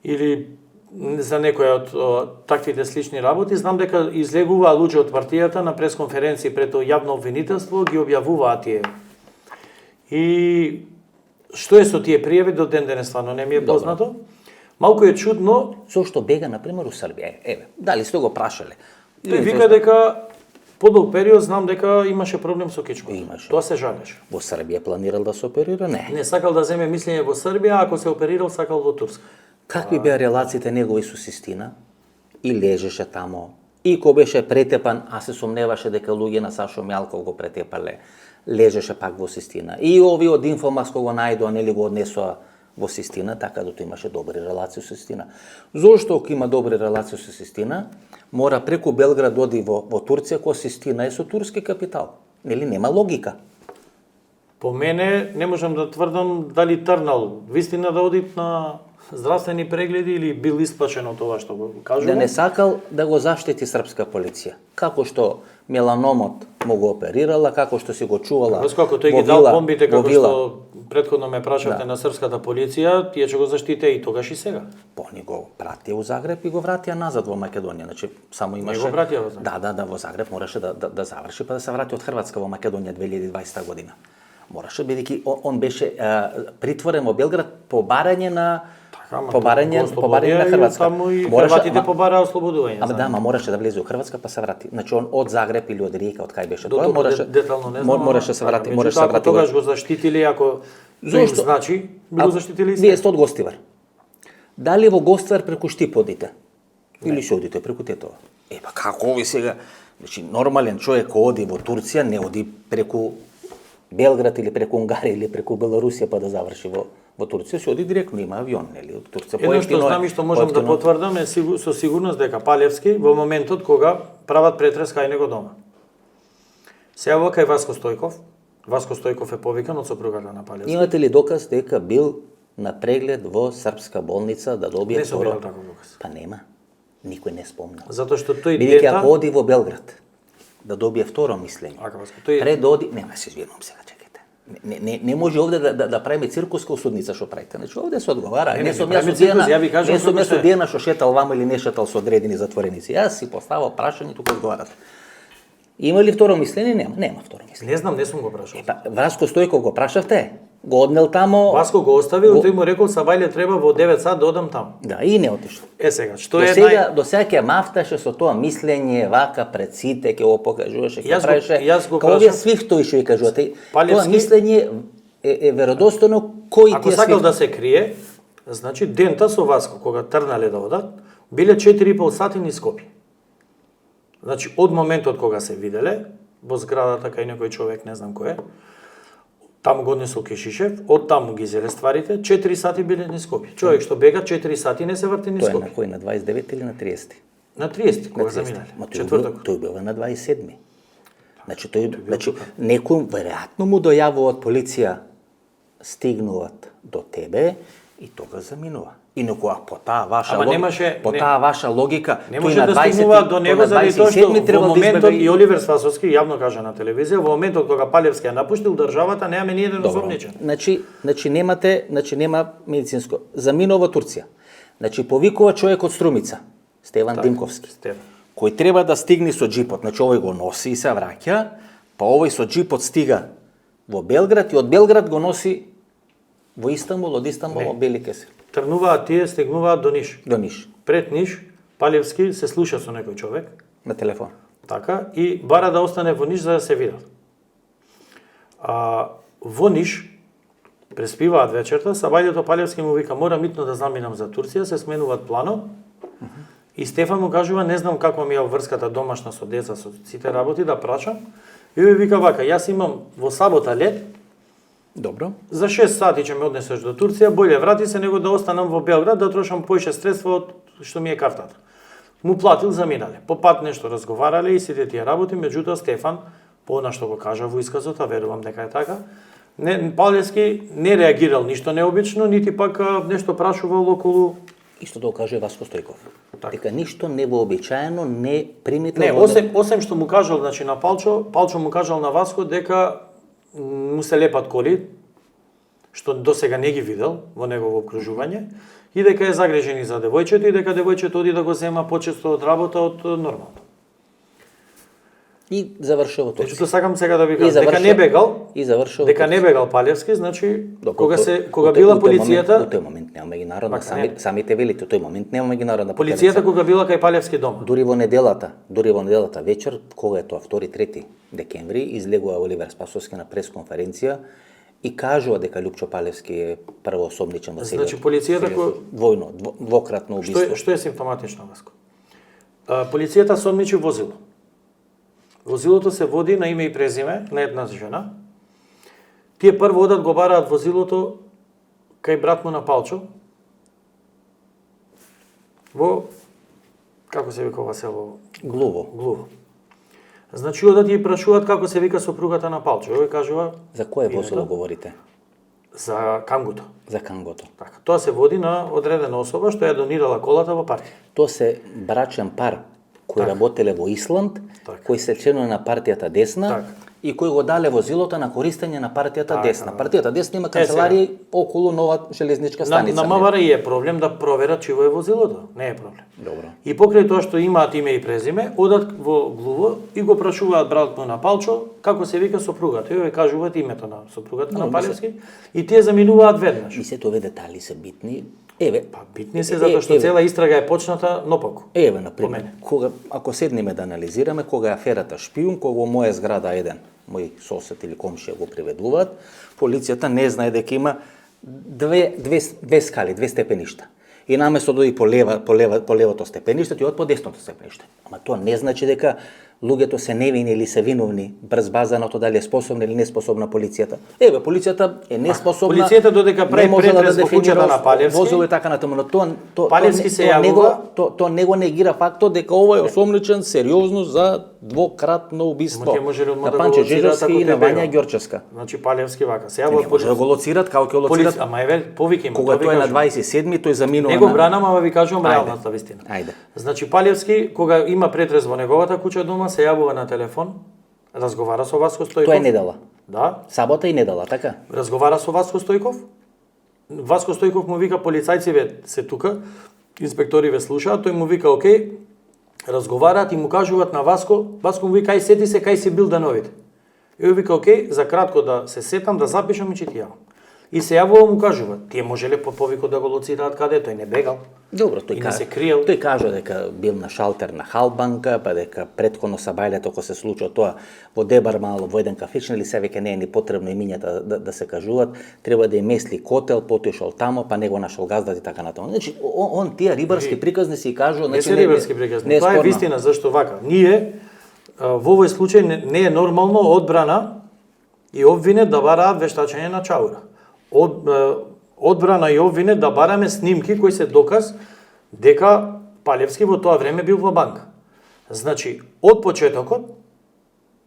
или за некоја од таквите слични работи. Знам дека излегуваа луѓе од партијата на пресконференции пред јавно обвинителство, ги објавуваа тие. И што е со тие пријави до ден денес стварно не ми е познато. Малку е чудно зошто бега на пример у Србија. Еве, дали сте го прашале? Тој вика дека подолг период знам дека имаше проблем со кичкот. Тоа се жалеше. Во Србија планирал да се оперира? Не. Не сакал да земе мислење во Србија, ако се оперирал сакал во Турска. Какви беа релациите негови со Систина? И лежеше тамо. И кога беше претепан, а се сомневаше дека луѓе на Сашо Мјалков го претепале, лежеше пак во Систина. И овие од Инфомас кога го најдоа, нели го однесоа во Систина, така да тој имаше добри релации со Систина. Зошто ако има добри релации со Систина, мора преку Белград оди во Турција, кога Систина е со турски капитал? Нели нема логика? По мене не можам да тврдам дали трнал вистина да оди на здравствени прегледи или бил исплашен од тоа што го кажува. Да не сакал да го заштити српска полиција. Како што меланомот му го оперирала, како што си го чувала. Како тој ги дал бомбите, како што претходно ме прашавте на српската полиција, тие ќе го заштите и тогаш и сега. Они го пратија у Загреб и го вратија назад во Македонија. Значи само имаше. Не го вратија во Загреб. Да, во Загреб мораше да заврши па да се врати од Хрватска во Македонија 2020 година. Мораше бидејќи он беше притворен во Белград по барање на побарање на Хрватска. Таму и хрватите побараа ослободување. Ама да, мораше да влезе во Хрватска па се врати. Значи он од Загреб или од Риека, од кај беше тоа, мораше се врати, мораше се врати. Тогаш го заштитиле, ако зошто значи би го заштитиле. Вие сте од Гостивар. Дали во Гостивар преку Штиподите? Или ќе одите преку Тетова? Па како ови сега, значи нормален човек оди во Турција, не оди преку Белград или преку Унгарија или преку Белорусија па да заврши во Турција, се оди директно, има авион, нели, од Турција. Едно што знам и што можам да потврдам е со сигурност дека Палевски во моментот кога прават претрес кај него дома. Се јавува кај Васко Стојков. Васко Стојков е повикан од сопругата на Палевски. Имате ли доказ дека бил на преглед во српска болница да добие Не сум видел таков доказ. Па нема. Никој не спомна. Затоа што тој бидејќи ако оди во Белград да добие второ мислење. Пред да оди, нема се извинувам сега, чекайте. Не може овде да правиме циркуска осудница што правите. Значи овде се одговара. Не сум јас судиена што шетал вама или не шетал со одредени затвореници. Јас си поставал прашање, тука одговарате. Има ли второ мислење? Нема второ мислење. Не знам, не сум го прашал. Васко Стојков го прашавте? го однел тамо. Васко го оставил, тој му рекол Сабајле треба во 9 сат да одам таму. Да, и не отишол. Сега, што е До сега ќе мафташе со тоа мислење, вака пред сите, ќе го покажуваше, ќе правеше. Као овие свифтови што ви кажувате. Тоа мислење е веродостојно кој ти е свифт. Ако сакал да се крие, значи дента со Васко, кога трнале да одат, биле 4,5 сати низ Скопје. Значи, од моментот кога се виделе, во зградата кај некој човек, не знам кој е, таму го однесол Кешишев, од таму ги зеле стварите, 4 сати биле низ Скопје. Човек што бега 4 сати не се врти низ Скопје. Тоа е на кој, на 29 или на 30? На 30, кога заминале. Четврток. Тој бил на 27. Значи, некој веројатно му дојавуваат полиција, стигнуваат до тебе и тога заминува. Инаку по таа ваша ваша логика, не може да стигнуваат до него заради тоа што во моментот и Оливер Спасовски јавно кажа на телевизија, во моментот кога Палевски ја напуштил државата, немаме ни еден осомничен. Значи нема медицинско. Заминува во Турција. Значи повикува човек од Струмица, Стеван Димковски. Кој треба да стигне со џипот, значи овој го носи и се враќа, па овој со џипот стига во Белград и од Белград го носи во Истанбул, од Истанбул во Бели Кесир. Тргнуваат тие, стигнуваат до Ниш. До Ниш. Пред Ниш, Палевски се слуша со некој човек. На телефон. Така, и бара да остане во Ниш за да се видат. Во Ниш, преспиваат вечерта, Сабајлето Палевски му вика, мора митно да заминам за Турција, се сменуваат планот. И Стефан му кажува, не знам каква ми е врската домашна со деца, со сите работи, да прачам. И ми вика вака, јас имам во сабота лет, добро. За 6 сати ќе ме однесеш до Турција, боле врати се него да останам во Белград, да трошам поише средства од што ми е картата. Му платил, заминале. По пат нешто разговарале и сите тие работи, меѓутоа Стефан, по она што го кажа во исказот, а верувам дека е така, Палевски не реагирал ништо необично, нити пак нешто прашувал околу. Исто да каже Васко Стојков. Дека ништо невообичаено не примитил. Не, осем што му кажал, значи на Палчо му кажал на Васко дека му се лепат коли, што досега не ги видел во негово окружување, и дека е загрижен и за девојчето, и дека девојчето оди да го зема почесто од работа од нормално. И завршува тоа. Што сакам сега да ви кажам, дека не бегал, дека не бегал Палевски, значи кога била полицијата, во тој момент немаме ги народна, самите велите, тој момент немаме ги народна. Полицијата кога била кај Палевски дома. Дури во неделата вечер, кога е тоа 2-3 декември, излегува Оливер Спасовски на пресконференција и кажува дека Лјупчо Палевски е првоосомничен во Значи полицијата двократно убиство. Што е симптоматично, Васко? Полицијата сомничи возило. Возилото се води на име и презиме на една жена. Тие прво одат го бараат возилото кај брат му на Палчо. Во, како се вика ова село? Глуво. Значи одат и прашуваат како се вика сопругата на Палчо. Овој кажува... За кое возило говорите? За Кангото. За Кангото. Така. Тоа се води на одредена особа што ја донирала колата во партија. Тоа се брачен пар кои работеле во Исланд, кои се членови на партијата Десна и кои го дале возилото на користење на партијата Десна. Партијата Десна има канцеларија околу нова железничка станица. На МВР е проблем да проверат чиво е возилото, не е проблем. Добро. И покрај тоа што имаат име и презиме, одат во Глуво и го прашуваат брат му на Палчо како се вика сопругата. И овој кажуваат името на сопругата на Палевски и тие заминуваат веднаш. И сето овие детали се битни. Битни се затоа што цела истрага е почната нопаку. Например, ако седнеме да анализираме, кога е аферата Шпиун, кога во моја зграда еден мој сосед или комшија го приведуваат, полицијата не знае дека има две скали, две степеништа. И наместо да оди по левото степениште, ти од по десното степениште. Ама тоа не значи дека луѓето се невини или се виновни брз база на тоа дали е способна или неспособна полицијата. Полицијата е неспособна. Полицијата додека прави претрес во куќата на Палевски. Возило и така натаму, но Палевски се јавува. Тоа не го негира фактот дека ова е осомничен сериозно за двократно убиство на Панче Жежовски и на Вања Ѓорчевска. Значи Палевски вака. Се јавува може да го лоцират, како ќе лоцират. Ама повеќе има. Кога тој е на 27-ми, тој заминува. Него бранам, ама ви кажувам реалната вистина. Ајде. Значи Палевски кога има претрес во неговата куќа дома, се јавува на телефон, разговара со Васко Стојков. Тоа е недела. Да. Сабота и недела, така? Разговара со Васко Стојков. Васко Стојков му вика полицајците се тука, инспекториве слушаат, тој му вика окей, разговараат и му кажуваат на Васко, Васко му вика ај сети се кај си бил деновите. И вика окей, за кратко да се сетам, да запишам и ќе ти јавам. и се јавува му кажува, тие можеле по повикот да го лоцираат каде, тој не бегал. Добро, и не се криел. Тој кажа дека бил на шалтер на Халбанка, па дека претходно са бајлето кога се случува тоа во Дебар мало во еден кафич, нели се веќе не е ни потребно имињата да се кажуваат, треба да им месли котел, потошол тамо, па него нашол газдат и така натаму. Значи он тие рибарски приказни си кажува, значи не се рибарски приказни. Тоа е вистина, зашто вака. Ние во овој случај не е нормално одбрана и обвинет да бараат вештачење на чаура. Одбрана и обвинет да бараме снимки кои се доказ дека Палевски во тоа време бил во банка. Значи, од почетокот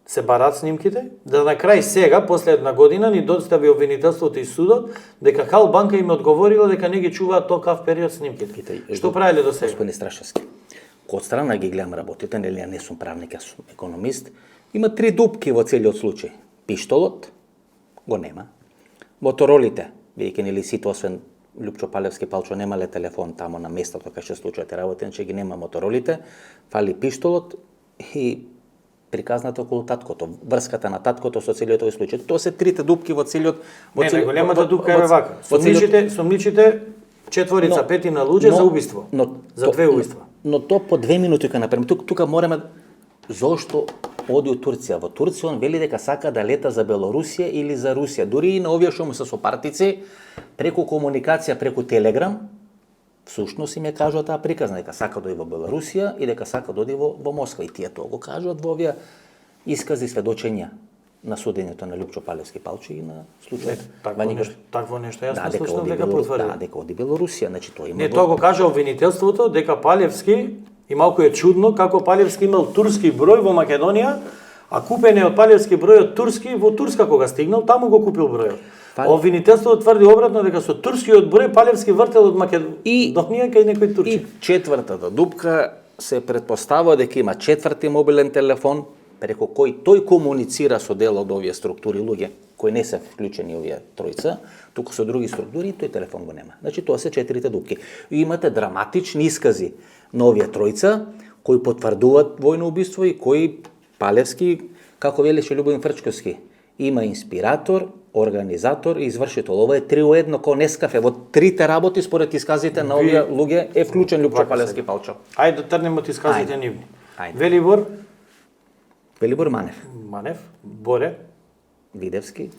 се бараат снимките, да на крај сега, после една година, ни достави обвинителството и судот, дека Халбанка им одговорила дека не ги чуваат токав период снимките. Што правеле до сега? Господин Страшевски, од страна ги гледам работите, нели ја не сум правник, јас сум економист, има 3 дупки во целиот случај. Пиштолот го нема. Моторолите, бидејќи нели сите освен Лјупчо Палевски Палчо немале телефон тамо на местото кај што случуваат работи, значи ги нема моторолите, фали пиштолот и приказната околу таткото, врската на таткото со целиот овој случај. Тоа се 3 дупки во целиот големата дупка е вака. Сомничите четворица, петина луѓе за убиство. За 2 убиства. Но то по 2 минути кога направиме. Тука мораме зошто оди од Турција. Во Турција он вели дека сака да лета за Белорусија или за Русија. Дури и на овие што му се сопартици, преку комуникација, преку Телеграм, всушност им ја кажува таа приказна дека сака да оди во Белорусија и дека сака да оди во Москва. И тие тоа го кажуваат во овие искази, сведочења на судењето на Лјупчо Палевски Палчо и на случајот. Такво нешто јас не слушнав дека потврди. Да, дека оди Белорусија, значи тоа има. Не, тоа го кажа обвинителството дека Палевски, и малку е чудно како Палевски имал турски број во Македонија, а купен е од Палевски бројот турски во Турска кога стигнал, таму го купил бројот. Обвинителството тврди обратно дека со турскиот број Палевски вртел од Македонија кај некој турци. И четвртата дупка се претпоставува дека има 4ти мобилен телефон преку кој тој комуницира со дел од овие структури луѓе кои не се вклучени овие тројца, туку со други структури, тој телефон го нема. Значи тоа се 4 дупки. И имате драматични искази на овие тројца кои потврдуваат војно убиство и кои Палевски, како велеше Љубомир Фрчковски, има инспиратор, организатор и извршител. Ова е 3-1 ко Нескафе. Во 3 работи според исказите на овие луѓе е вклучен Лјупчо Палевски Палчо. Ајде да тргнеме од исказите нивни. Велибор Манев, Боре Видевски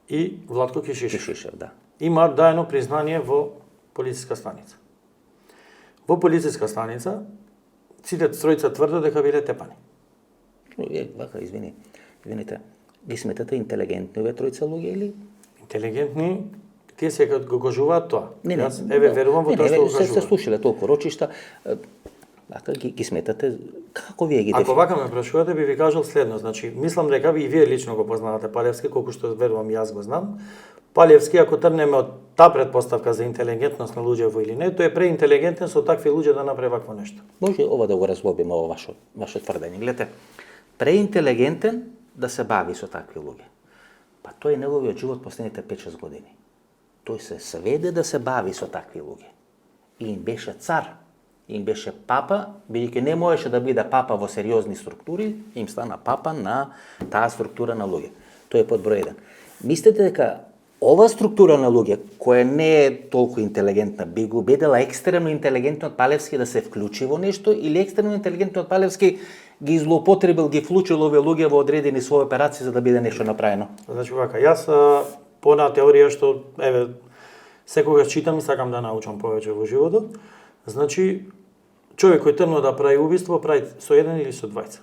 и Владко Кишишев. Да. Имаат даено признание во полициска станица. Во полициска станица сите тројца тврдат дека биле тепани. Вака, извините. Ги сметате интелигентни овие тројца луѓе или? Интелигентни, тие се го кажуваат тоа. Не, верувам во тоа што го кажуваат. Се слушале толку рочишта, вака ги сметате, како вие ги Ако вака ме прашувате, би ви кажал следно, значи, мислам дека и вие лично го познавате Палевски, колку што верувам јас го знам. Палевски, ако тргнеме од таа претпоставка за интелигентност на луѓето или не, тој е преинтелигентен со такви луѓе да направи вакво нешто. Може ова да го разлобиме, ова ваше тврдење. Гледате, преинтелигентен да се бави со такви луѓе. Па тој е неговиот живот последните 5-6 години. Тој се сведе да се бави со такви луѓе. И им беше цар, им беше папа, бидејќи не можеше да биде папа во сериозни структури, им стана папа на таа структура на луѓе. Тој е под број 1. Мислите дека ова структура на луѓе, која не е толку интелигентна, би го бедела екстремно интелигентно од Палевски да се вклучи во нешто, или екстремно интелигентно од Палевски ги злоупотребил, ги вклучил овие луѓе во одредени своји операции за да биде нешто направено? Значи вака, јас по една теорија што секогаш читам и сакам да научам повеќе во животот. Значи човек кој тргнува да прави убиство, прави со еден или со двајца.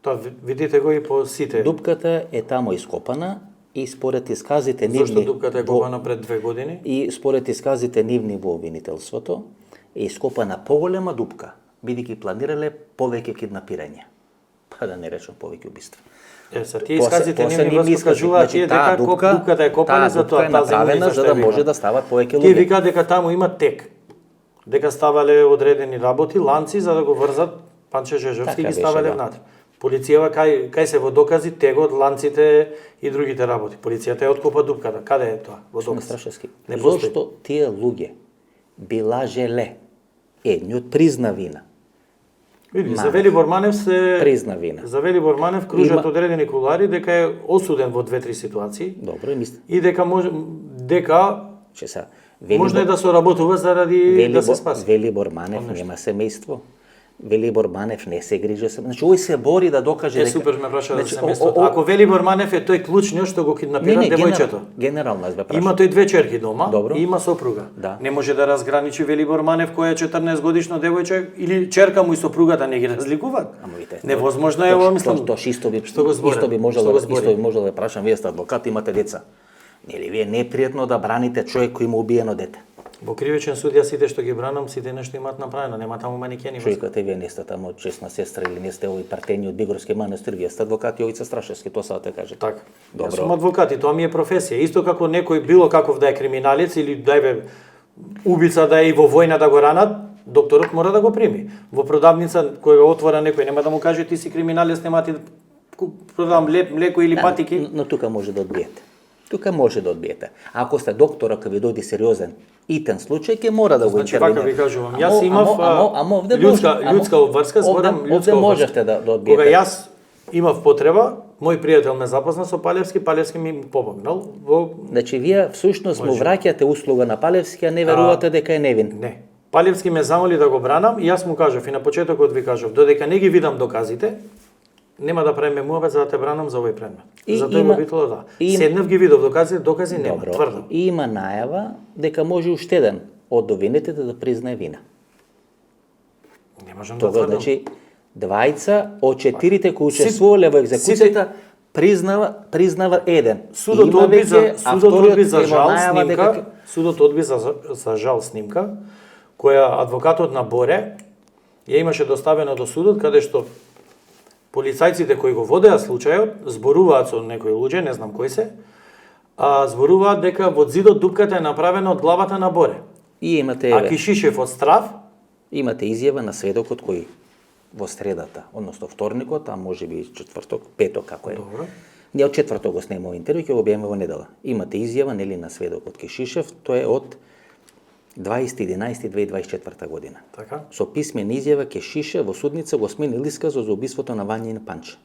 Тоа видите го и по сите. Дупката е тамо ископана и според исказите нивни... Зошто дупката е копана пред 2 години? И според исказите нивни во обвинителството е ископана поголема дупка, бидејќи планирале повеќе киднапирања. Па да не речам повеќе убиства. Тие исказите нивни кажуваат дека дупката е копана за тоа, таа направена за да може да стават повеќе луѓе. Тие викаат дека таму има тек. Дека ставале одредени работи, ланци за да го врзат Панче Жежовски ги ставале внатре. Полицијава кај се во докази тегот, ланците и другите работи. Полицијата ја откопа дупката. Каде е тоа? Во докази. Зошто тие луѓе би лажеле, едниот призна вина, Види, за Велибор Манев се призна вина. За Велибор Манев кружат одредени кулари дека е осуден во 2-3 ситуации. Добро, и дека може че са можно е да соработува заради да се спаси. Велибор Манев нема семејство. Велибор Манев не се грижи се. Значи, ој се бори да докаже дека... супер ме праша за семејството. Ако Велибор Манев е тој клучниот што го киднапира девојчето. Генерално аз бе праша. Има тој 2 черки дома. Добро. И има сопруга. Да. Не може да разграничи Велибор Манев кој е 14 годишно девојче или черка му и сопругата не ги разликуваат. Невозможно е ова, мислам. Исто би можел да прашам, вие сте адвокат, имате деца. Нели ви е непријатно да браните човек кој има убиено дете? Во кривичен суд јас сите што ги бранам, сите нешто имаат направено, нема таму манекени. Човекот вие не сте таму честна сестра или не сте овој партени од Бигорски манастир, вие сте адвокат Јовица Страшевски, тоа сада те каже. Така. Јас сум адвокат и тоа ми е професија. Исто како некој било каков да е криминалец или да е убица да е и во војна да го ранат, докторот мора да го прими. Во продавница кој го отвора некој нема да му каже ти си криминалец, нема ти продавам млеко или патики. Но тука може да одбиете. Тука може да одбиете. Ако сте доктора, кога ви дојде сериозен итен случај, ќе мора да го интервенира. Значи, вака ви кажувам, јас имав ljudска обврска, зборам ljudска можете да одбиете. Кога јас имав потреба, мој пријател ме запозна со Палевски, Палевски ми помогнал во... Значи, вие всушност му враќате услуга на Палевски, а не верувате дека е невин. Не. Палевски ме замоли да го бранам и јас му кажав и на почетокот ви кажав, додека не ги видам доказите, нема да правиме муабет за да те бранам за овој предмет. Затоа го битало да. Седнав ги видов докази нема, тврдо. И има најава дека може уште еден од обвинетите да признае вина. Не можам да тврдам. Значи, двајца од 4 кои учествувале во екзекуцијата признава еден. Судот одби за жал снимка, судот одби за жал снимка која адвокатот на Боре ја имаше доставено до судот каде што полицајците кои го водеа случајот зборуваат со некои луѓе, не знам кои се, зборуваат дека во зидот дупката е направена од главата на Боре. И имате Кишишев од страв имате изјава на сведокот кој во средата, односно вторникот, а можеби четврток, петок како е. Добро. Не од четврток го снимав интервју, ќе го објавиме во недела. Имате изјава нели на сведокот Кишишев, тоа е од 20.11.2024 година. Така? Со писмена изјава Кишишев во судница го сменил исказот за убиството на Вањин Панче.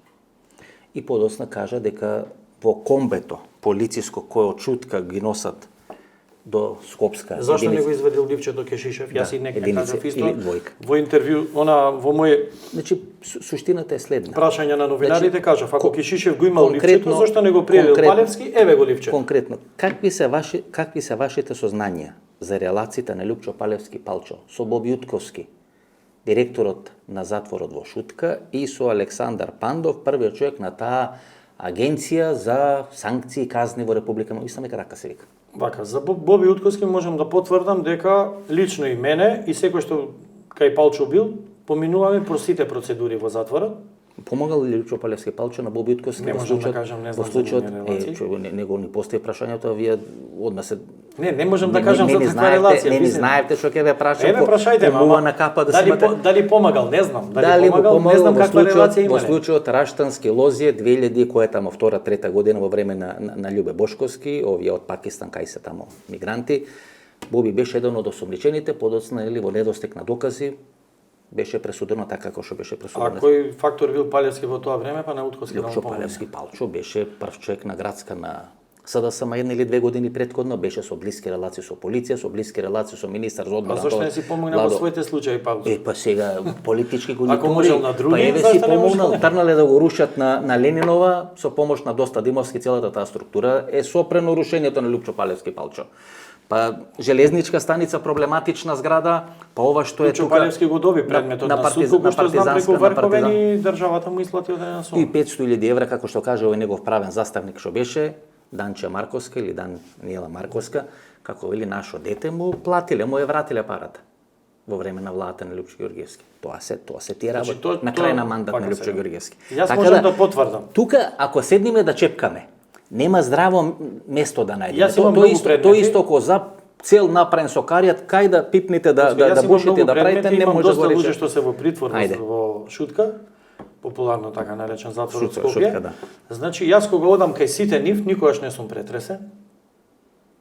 И подосна кажа дека во комбето полициско кој од Чутка ги носат до Скопска. Зашто не го извадил ливчето Кешишев? Јас и нека кажав исто во интервју, во мој... Значи, суштината е следна. Прашање на новинарите кажав, ако Кешишев го имал ливчето, зашто не го пријавил Палевски, еве го ливчето. Конкретно, какви се вашите сознанија за релацијата на Лјупчо Палевски Палчо со Боби Утковски, директорот на затворот во Шутка, и со Александар Пандов, првиот човек на таа агенција за санкции и казни во Република Македонија? Исто нека се вика. Вака, за Боби Утковски можам да потврдам дека лично и мене и секој што кај Палчо бил, поминуваме простите процедури во затворот. Помогал ли Лјупчо Палевски Палчо на Боби Утковски? Не можам да кажам, не знам за нивни него ни постои прашањето, а вие одма се... Не можам да кажам за каква релација. Не знаете што ќе ве прашам. Еве прашајте, ама на капа да дали помагал, не знам. Дали помагал, не знам каква релација имале. Во случајот Раштански лозија 2000 која тамо втора, трета година во време на Љубе Бошковски, овие од Пакистан кај се тамо мигранти, Боби беше еден од осомничените, подоцна или во недостиг на докази беше пресудено така како што беше пресудено. А кој фактор бил Палевски во тоа време, па на Утковски да му помогне? Палевски Палчо беше прв човек на градска на СДСМ 1 или 2 години претходно, беше со блиски релации со полиција, со блиски релации со министар за одбрана. А зашто не си помогна во своите случаи, Палчо? Па сега политички го ако можел на други, па еве си помогнал, трнале да го рушат на Ленинова со помош на Доста Димовски, целата таа структура е сопрено рушењето на Лјупчо Палевски Палчо. Па железничка станица проблематична зграда, па ова што е тука... Лјупчо Палевски го доби предметот на суд, кога што знам преку Варковен и државата му исплати одредена сума. И 500.000 евра, како што каже овој негов правен заставник што беше, Данче Марковска или Даниела Марковска, како вели нашо дете му платиле, му е вратиле парата во време на владата на Лјупчо Ѓорѓевски. Тоа се тие работи на крај на мандат на Лјупчо Ѓорѓевски. Јас можам да потврдам. Тука ако седниме да чепкаме, нема здраво место да најдеме. Тоа исто како за цел направен со каријат, кај да пипните да бушите да правите, не може да го рече. Доста луѓе што се во притвор во Шутка, популарно така наречен затвор од Скопје. Да. Значи јас кога одам кај сите нив, никогаш не сум претресен.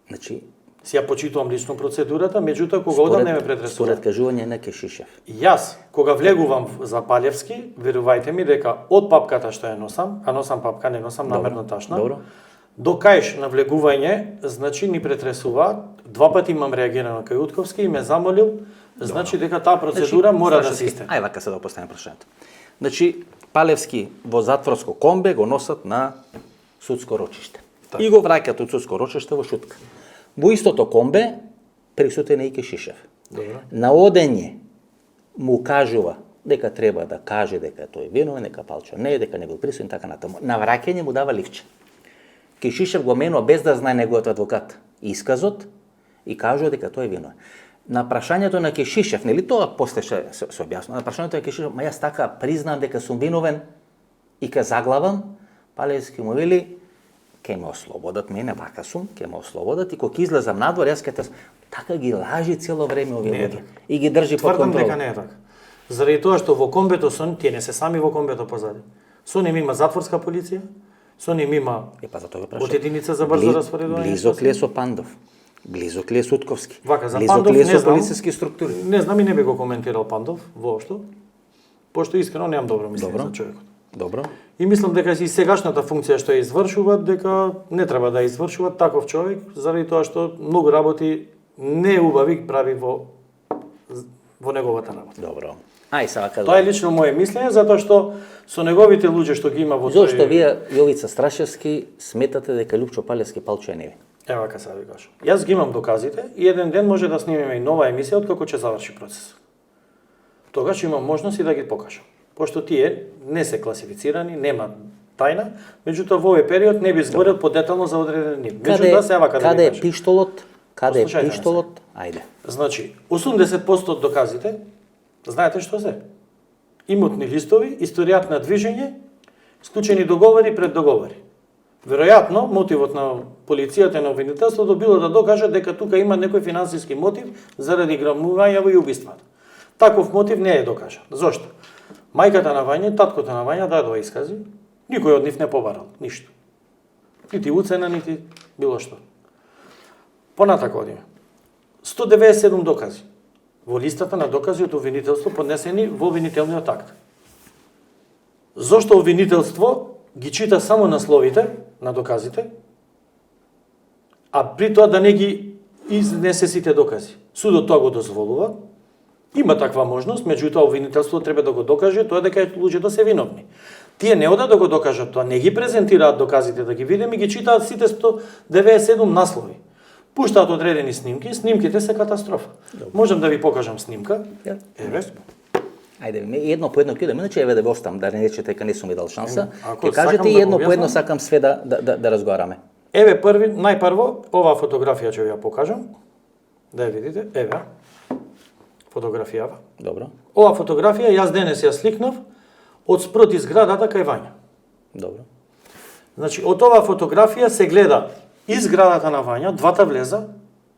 Значи Си ја почитувам лично процедурата, меѓутоа кога одам не ме претресува. Според кажување на Кешишев. Јас, кога влегувам за Палевски, верувајте ми дека од папката што ја носам, а носам папка, не носам намерно ташна, Добро. до кај на влегување, значи ни претресуваат, 2 пати имам реагирано кај Утковски и ме замолил, значи дека таа процедура мора да се исте. Ај вака се да поставим прашањето. Значи, Палевски во затворско комбе го носат на судско рочиште. И го враќаат од судско рочиште во Шутка. Во истото комбе присутен е и Кешишев. Добро. На одење му кажува дека треба да каже дека тој е виновен, дека Палчо не е, дека не бил присутен, така натаму. На враќање му дава ливче. Кешишев го менува без да знае неговиот адвокат исказот и кажува дека тој е виновен. На прашањето на Кешишев, нели тоа после се објаснува, на прашањето на Кешишев, ма јас така признам дека сум виновен и ке заглавам, Палевски му вели, ке ме ослободат мене, вака сум, ке ме ослободат и кога излезам надвор, јас ке така ги лажи цело време овие луѓе и ги држи под Тврдам контрол. дека не е така. Заради тоа што во комбето тие не се сами во комбето позади. Со ним има затворска полиција, со ним има Па за тоа од единица за брзо распоредување. Близок ли е со Пандов? Близок ли е со Утковски? Вака, за Близок Пандов ли е не со знам. полициски структури? Не знам и не би го коментирал Пандов воопшто, пошто искрено немам добро мислење за човекот. Добро. И мислам дека и сегашната функција што ја извршуваат, дека не треба да извршуваат таков човек, заради тоа што многу работи не убави прави во неговата работа. Добро. Ај сега кажа. Тоа е лично моje мислење, затоа што со неговите луѓе што ги има во Зошто вие, Јовица Страшевски, сметате дека Лупчо Палевски Палчо е невин? Ева вака сега ви кажам. Јас ги имам доказите и еден ден може да снимиме и нова емисија откако ќе заврши процесот. Тогаш имам можност и да ги покажам. Пошто тие не се класифицирани, нема тајна, меѓутоа во овој период не би зборел подетално за одреден нив. Меѓутоа се вака да Каде ви е кажам. пиштолот? Каде е Послушајте ме пиштолот? Ајде. Значи, 80% од доказите, знаете што се? Имотни листови, историјат на движење, склучени договори пред договори. Веројатно, мотивот на полицијата и на обвинителството било да докажат дека тука има некој финансиски мотив заради грабувањето и убиствата. Таков мотив не е докажан. Зошто? Мајката на Вања, таткото на Вања дадоа искази, никој од нив не побарал ништо. Нити уцена, нити било што. Понатака одиме. 197 докази во листата на докази од обвинителство поднесени во обвинителниот акт. Зошто обвинителство ги чита само насловите на доказите, а при тоа да не ги изнесе сите докази? Судот тоа го дозволува, има таква можност, меѓутоа обвинителството треба да го докаже тоа дека луѓето се виновни. Тие не одат да го докажат тоа, не ги презентираат доказите да ги видиме, ги читаат сите 197 наслови. Пуштаат одредени снимки, снимките се катастрофа. Можам да ви покажам снимка. Еве. Ајде, едно по едно ќе идеме, иначе еве да ви оставам, да не речете дека не сум ви дал шанса. Ако Ќе кажете сакам и да едно го по едно објаснам. сакам све да разговараме. Еве најпрво, оваа фотографија ќе ви ја покажам. Да ја видите, еве. Фотографијава. Добро. Оваа фотографија јас денес ја сликнав од спроти зградата кај Вања. Добро. Значи, од оваа фотографија се гледа и зградата на Вања, двата влеза,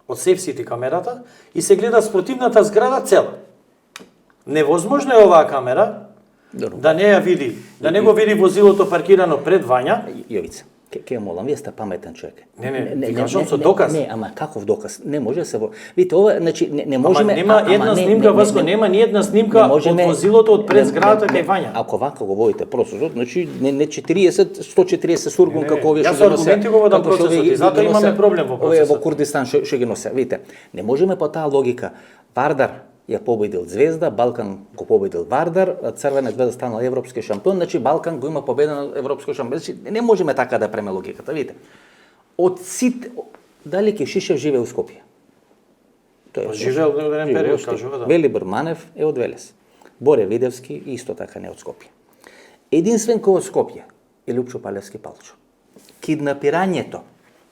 од Safe City камерата, и се гледа спротивната зграда цела. Невозможно е оваа камера Добро. да не ја види, да не го види возилото паркирано пред Вања. Јовица, ке молам, вие сте паметен човек. Не, ви кажам со доказ. Не, ама каков доказ? Не може да се видите, ова, значи не можеме. Ама нема една снимка, Васко, нема ни една снимка од возилото од пред зградата кај Вања. Ако вака го водите процесот, значи не 40, 140 сургун како овие што што ги носе. Јас аргументи го водам процесот и затоа имаме проблем во процесот. Овие во Курдистан што ги носе. Видите, не можеме по таа логика. Вардар ја победил Звезда, Балкан го победил Вардар, Црвена Звезда станал европски шампион, значи Балкан го има победено европско шампион. Значи не можеме така да преме логиката, видите. Од сите, дали Кешишев живее у Скопје? Тој живеел во еден период, кажува, да. Велибор Манев е од Велес. Боре Видевски исто така не од Скопје. Единствен кој од Скопје е Лупчо Палевски Палчо. Киднапирањето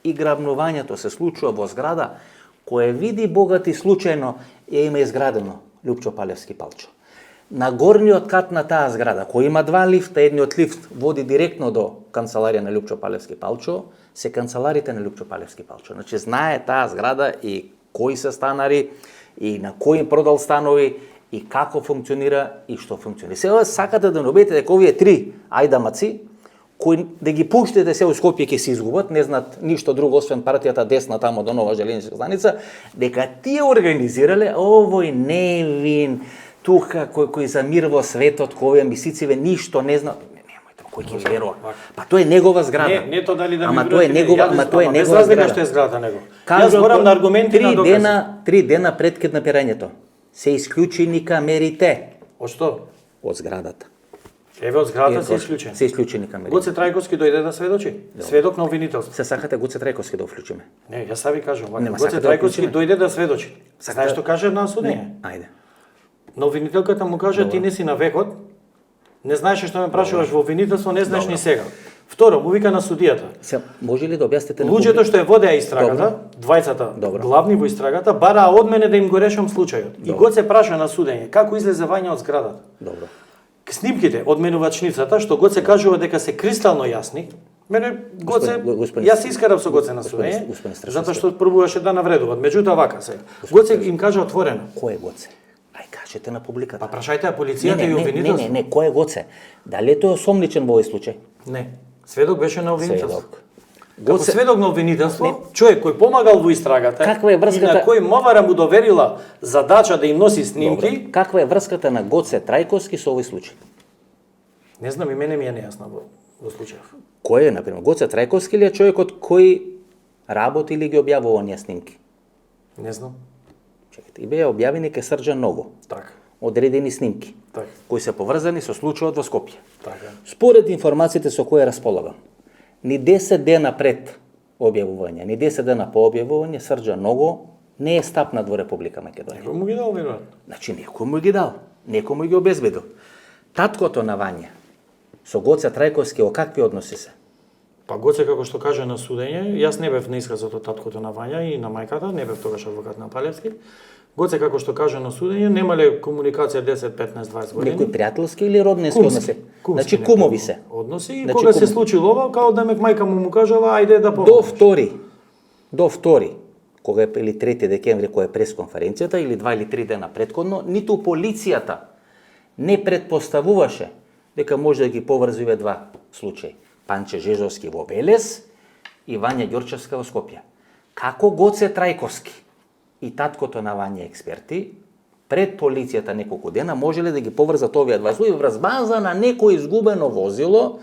и грабнувањето се случува во зграда која види богати случајно ја има изградено Лупчо Палевски Палчо. На горниот кат на таа зграда, кој има два лифта, едниот лифт води директно до канцеларија на Лупчо Палевски Палчо, се канцеларите на Лупчо Палевски Палчо. Значи знае таа зграда и кои се станари, и на кој продал станови, и како функционира и што функционира. Сега сакате да набедите дека овие три ајдамаци, кои да ги пуштите се у Скопје ќе се изгубат, не знаат ништо друго освен партијата десна тамо до Нова железничка станица, дека тие организирале овој Невин, тука кој замирува светот, кој амбициве ништо не знаа. Кој ќе верува? Па тоа е негова зграда. Не тоа дали да ама тоа е негова, без разлика што е зграда него. Јас зборам на аргументи на докази. 3 дена пред киднапирањето се исклучени камерите. Од што? Од зградата. Еве од зградата се исклучени. Се исклучени камери. Гоце Трајковски дојде да сведочи. Сведок на обвинителство. Се сакате Гоце Трајковски да вклучиме? Не, јас саби кажам, Гоце Трајковски дојде да сведочи. Знаеш што каже на судење? Ајде. На обвинителката му каже ти не си на векот. Не знаеш што ме прашуваш во обвинителство, не знаеш ни сега. Второ, му вика на судијата. Се може ли да објасните луѓето што ја водеа истрагата, двајцата главни во истрагата, бараа од мене да им го решам случајот. И Гоце праша на судење како излезе Вања од зградата. Добро. Снимките од менувачницата што Гоце кажува дека се кристално јасни. Мене Гоце, јас искарав со Гоце на судење, затоа што пробуваше да навредуваат. Меѓутоа вака се. Гоце им кажа отворено. Кој е Гоце? Ај кажете на публиката. Па прашајте полицијата и обвинителството. Не, кој е Гоце? Дали е тој осомничен во овој случај? Не. Сведок беше на обвинителство. Како Гоце... сведок на обвинителство, човек кој помагал во истрагата, каква е врската... и на кој Мовара му доверила задача да им носи снимки. Добре. Каква е врската на Гоце Трајковски со овој случај? Не знам, и мене ми е нејасно во случајов. Кој е, например, Гоце Трајковски или е човекот кој работи или ги објавува оние снимки? Не знам. Чекайте, и беа објавени ке Срđan Nogo. Така. Одредени снимки. Така. Кои се поврзани со случајот во Скопје. Така. Според информациите со кои располагам, ни 10 дена пред објавување, ни 10 дена по објавување, Срđan Nogo не е стапнат во Република Македонија. Некој му ги дал, веројатно. Значи, некој му ги дал, некој му ги обезбедил. Таткото на Вања со Гоце Трајковски о какви односи се? Па Гоце, како што каже на судење, јас не бев на исказот од таткото на Вања и на мајката, не бев тогаш адвокат на Палевски. Гоце, како што каже на судење, немале комуникација 10, 15, 20 години. Некои пријателски или роднински односи? Значи кумови се. Односи, и кога се случило ова, као да ме мајка му кажала, ајде да помогнеш. До втори, кога е или 3 декември, која е пресконференцијата, или 2 или 3 дена претходно, ниту полицијата не предпоставуваше дека може да ги поврзи овие два случаи. Панче Жежовски во Велес и Вања Ѓорчевска во Скопје. Како Гоце Трајковски и таткото на Вања експерти пред полицијата неколку дена можеле да ги поврзат овие два случаи врз база на некој изгубено возило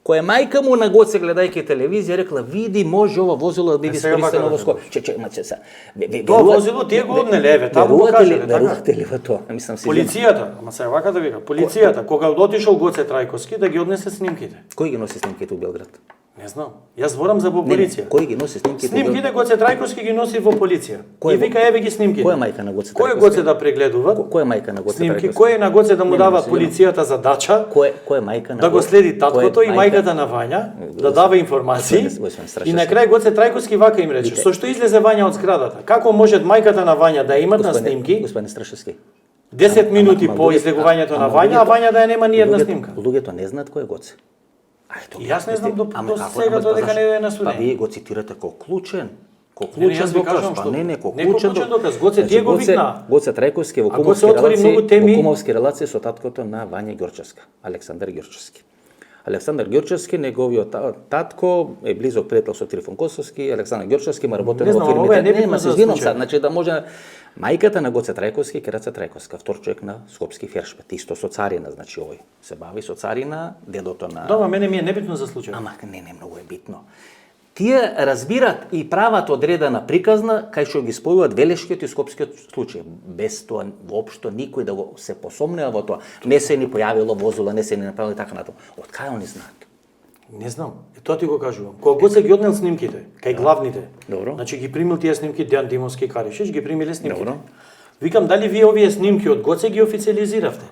кое мајка му на Гоце гледајќи телевизија рекла види може ова возило да биде искористено во Скопје. Тоа возило тие го однеле, еве, таму го кажале, така. Верувате ли во тоа? Мислам си. Полицијата, ама сега вака да вика, полицијата кога отишол Гоце Трајковски да ги однесе снимките. Кој ги носи снимките у Белград? Не знам. Јас зборам за полиција. Кој ги носи снимките? Снимките Гоце Трајковски ги носи во полиција. И вика еве ги снимките. Која мајка на Гоце Трајковски? Кој Гоце да прегледува? Која мајка на Гоце Трајковски? Кој е на Гоце да му дава полицијата задача? Кој мајка на да го следи таткото и мајката на Вања, да дава информации. И на крај Гоце Трајковски вака им рече: "Со што излезе Вања од зградата? Како може мајката на Вања да имат на снимки?" Господин Страшевски. 10 минути по излегувањето на Вања, а Вања да ја нема ни една снимка. Луѓето не знаат кој е Гоце. Јас не знам до сега додека не е на судење. Па вие го цитирате како клучен. Јас ви кажам што клучен доказ. Гоце тие го викна. Гоце Трајковски во кумовски релации со таткото на Вања Ѓорчевска, Александар Ѓорчевски. Александар Ѓорчевски, неговиот татко е близок пријател со Трифон Косовски, Александар Ѓорчевски има работено во фирмите. Нема се извинам сад, значи да може мајката на Гоце Трајковски, Кераца Трајковска, втор човек на Скопски фершпет, исто со царина, значи овој се бави со царина, дедото на. Дома мене ми е небитно за случај. Ама не многу е битно. Тие разбират и прават одредена приказна кај што ги спојуваат Велешкиот и Скопскиот случај. Без тоа воопшто никој да го се посомнува во тоа. Не се ни појавило возило, не се ни направило така натаму. Од кај они знаат? Не знам. Тоа ти го кажувам. Кога Гоце ги однел снимките, кај главните. Добро. Значи ги примил тие снимки Дејан Димовски Каришич, ги примиле снимките. Добро. Викам дали вие овие снимки од Гоце ги официализиравте?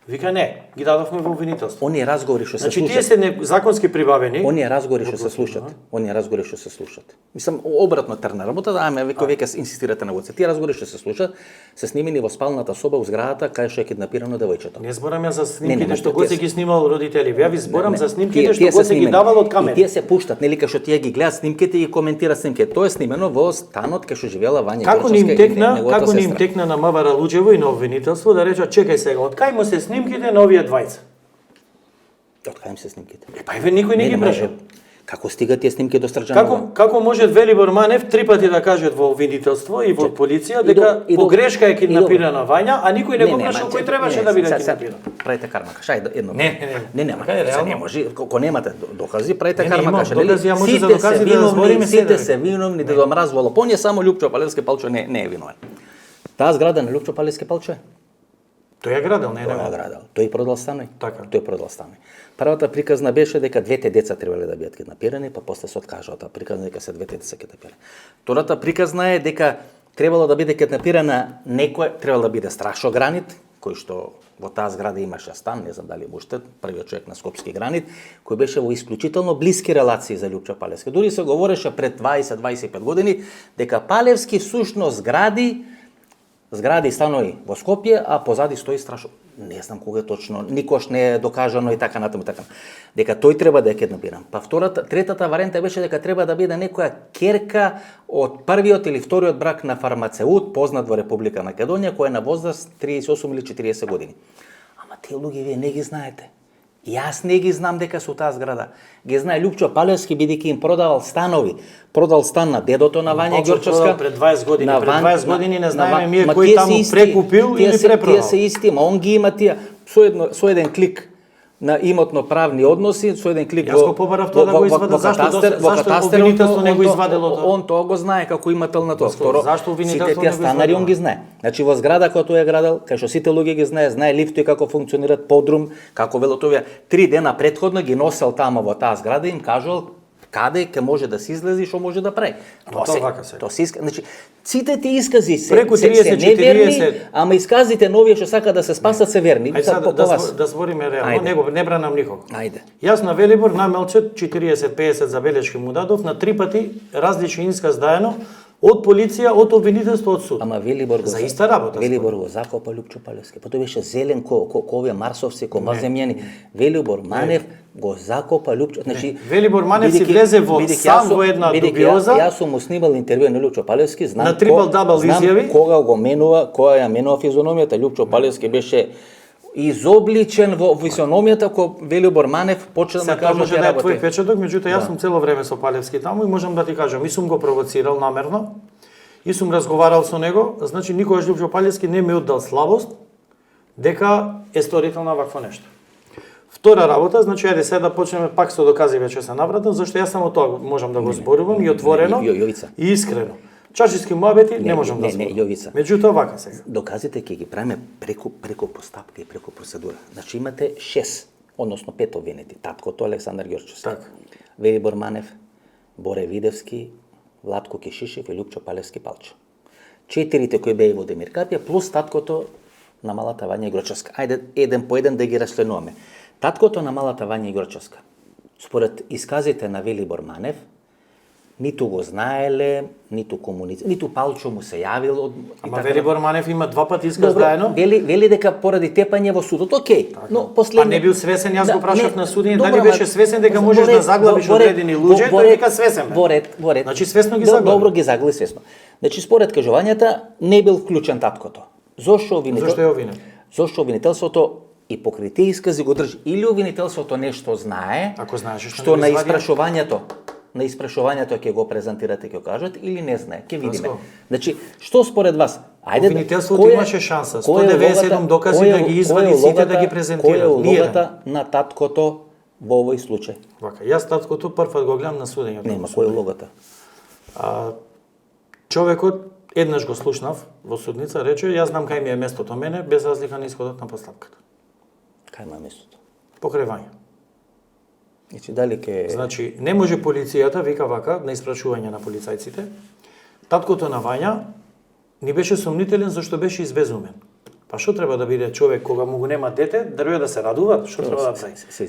Вика не, ги дадовме во обвинителство. Оние разговори што се значи, слушат. Тие се законски прибавени. Оние разговори што се слушат. Оние разговори што се слушат. Мислам обратно трна работа, ама веќе инсистирате на Гоце. Тие разговори што се слушат се снимени во спалната соба у зградата кај што е киднапирано девојчето. Не зборам ја за снимките што Гоце ги снимал родители. Ја ви зборам за снимките што Гоце ги давал од камера. И тие се пуштат, нели кај што тие ги гледаат снимките и коментираат снимките. Тоа е снимено во станот кај што живеела Вања Ѓорчевска. Како не им текна на Мавара Луџево и на обвинителство да речат чекај сега, од кај му се снимките на овие двајца? Од кај им се снимките? Па еве никој не ги праша. Како стигат тие снимки до Стрджанова? Како може Велибор Манев 3 пати да каже во обвинителство и во полиција дека погрешка е киднапирана Вања, а никој не го прашал кој требаше да биде киднапиран? Правите кармака, шај едно. Не, не може, кога немате докази, правите кармака, сите се виновни да го мразвало. Поње само Лјупчо Палевски Палчо не е виновен. Таа зграда на Лјупчо Палевски Палчо е? Тој ја градел, не е него. Тој ја градел. Тој продал станови. Така. Тој продал станови. Првата приказна беше дека двете деца требале да бидат киднапирани, па после се откажа од таа приказна дека се двете деца киднапирани. Втората приказна е дека требало да биде киднапирана некој, требало да биде Страшо Гранит, кој што во таа зграда имаше стан, не знам дали уште, првиот човек на Скопски Гранит, кој беше во исклучително блиски релации за Лјупчо Палевски. Дури се говореше пред 20-25 години дека Палевски всушност гради и станови во Скопје, а позади стои Страшо. Не знам кога точно, никош не е докажано и така натаму и така. Дека тој треба да е киднапиран. Па третата варијанта беше дека треба да биде некоја керка од првиот или вториот брак на фармацеут, познат во Република Македонија, кој е на возраст 38 или 40 години. Ама тие луѓе вие не ги знаете. Јас не ги знам дека се у таа зграда. Ги знае Лјупчо Палевски бидејќи им продавал станови. Продал стан на дедото на Вања Ѓорчевска пред 20 години. Пред 20 години не знаеме ние кој таму прекупил или препродал. Тие се исти, ма он ги има тие со еден клик на имотно-правни односи, со еден клик Јас го побарав тоа да го извадат, зашто обвинителство не го извадело тоа? Он тоа го знае како имател на тоа. Второ, зашто обвинителство не го извадело? Станари он ги знае. Значи во зграда која тој е градел, кај што сите луѓе ги знае лифтови како функционираат, подрум, како велат овие 3 дена претходно ги носел таму во таа зграда и им кажал каде ќе може да се излезе и што може да прави. Тоа се иска, значи сите тие искази се преку 30 неверни, ама исказите нови што сака да се спасат се верни. Ајде да збориме реално, не бранам никого. Ајде. Јас на Велибор на Мелчет 40-50 забелешки му дадов на 3 пати различни исказ даено од полиција, од обвинителство, од суд. Ама Велибор за иста работа. Велибор го закопа Лјупчо Палевски. Па тој беше зелен ко овие марсовци, ко маземјани. Велибор Манев го закопа Лјупчо. Значи Велибор Манев си влезе сам во една дубиоза. Јас сум му снимал интервју на Лјупчо Палевски, знам на трипл дабл изјави. Кога го менува, која ја менува физиономијата. Лјупчо Палевски беше изобличен во физиономијата ко Велибор Манев почна да каже може да е твој печаток, меѓутоа јас сум цело време со Палевски таму и можам да ти кажам, и сум го провоцирал намерно, и сум разговарал со него, значи никогаш Лјупчо Палевски не ми оддал слабост дека е сторител на вакво нешто. Втора работа, значи ајде сега да почнеме пак со докази веќе се навратам, зашто јас само тоа можам да го зборувам и отворено и искрено. Чаршиски муабети не можам да зборувам. Јовица. Меѓутоа вака сега. Доказите ќе ги правиме преку постапка и преку процедура. Значи имате 6, односно 5 обвинети. Таткото Александар Ѓорчевски. Така. Велибор Манев, Боре Видевски, Владко Кишишев и Лјупчо Палевски Палчо. 4 кои беа во Демир Капија плюс таткото на малата Вања Ѓорчевска. Ајде еден по еден да ги расчленуваме. Таткото на малата Вања Ѓорчевска, според исказите на Велибор Манев, ниту го знаеле, ниту ниту Палчо му се јавил. Ама Велибор Манев има 2 пати исказ заедно. Вели дека поради тепање во судот, окей. Но последно... Па не бил свесен, јас го прашав на судење, дали беше свесен дека можеш да заглавиш одредени луѓе, тој вика свесен. Во ред. Значи свесно ги заглави. Добро ги заглави свесно. Значи според кажувањата не бил вклучен таткото. Зошто е обвинет? Зошто обвинителството и покрај тие искази го држи или обвинителството нешто знае, ако знаеше што на испрашувањето ќе го презентирате, ќе го кажат или не знае, ќе видиме. Значи, што според вас? Ајде, обвинителството имаше шанса 197 докази да ги извади сите да ги презентира. Која е улогата на таткото во овој случај? Вака, јас таткото прв го гледам на судењето. Нема, која е улогата? Човекот еднаш го слушнав во судница, рече, јас знам кај ми е местото мене, без разлика на исходот на постапката. Кај има местото? Покрај Вања. Значи, не може полицијата, вика вака, на испрашување на полицајците, таткото на Вања ни беше сомнителен зашто беше извезумен. Па што треба да биде човек кога му го нема дете, дрве да се радува, што треба да прави? Се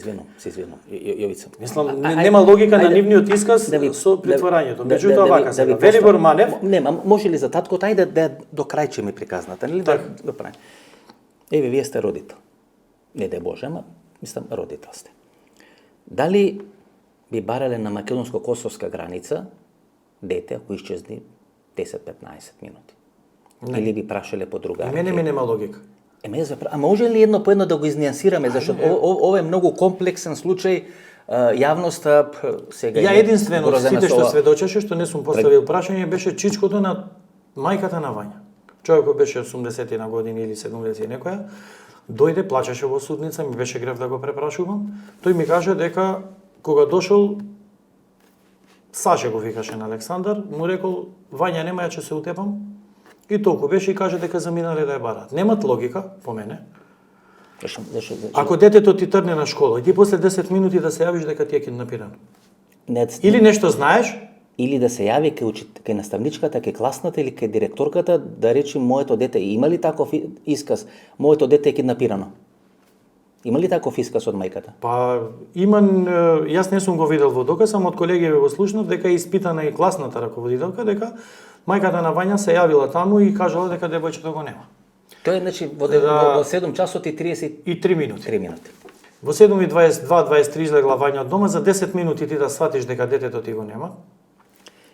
извинувам, Јовица. Мислам, нема логика на нивниот исказ со притворањето. Меѓутоа вака сега, Велибор Манев... Нема, може ли за таткото, ајде да докрајчиме приказната, нели? Да правиме. Еве, вие сте родител. Не де Боже, ама, мислам, родител сте. Дали би барале на македонско-косовска граница дете ако исчезни 10-15 минути? Или би прашале по друга? И мене ми нема логика. А може ли едно по едно да го изнијансираме, зашто ова е многу комплексен случај, јавноста сега Ја единствено сите што сведочеше, што не сум поставил прашање, беше чичкото на мајката на Вања. Човекот беше 80 на години или 70 и некоја, дојде, плачеше во судница, ми беше грев да го препрашувам. Тој ми каже дека кога дошол Саше го викаше на Александар, му рекол Вања нема ја че се утепам. И толку беше и каже дека заминале да ја бараат. Немат логика по мене. Ако детето ти трне на школа и ти после 10 минути да се јавиш дека ти е киднапирано. Или нешто знаеш, или да се јави кај наставничката, кај класната или кај директорката да речи моето дете има ли таков исказ, моето дете е киднапирано. Има ли таков исказ од мајката? Па јас не сум го видел во доказ, само од колегијаве го слушнав дека е испитана и класната раководителка дека мајката на Вања се јавила таму и кажала дека девојчето го нема. Тоа е значи во 7 часот и 33 минути. 3 минути. Во 7:22-23 излегла Вања од дома, за 10 минути ти да сватиш дека детето ти го нема.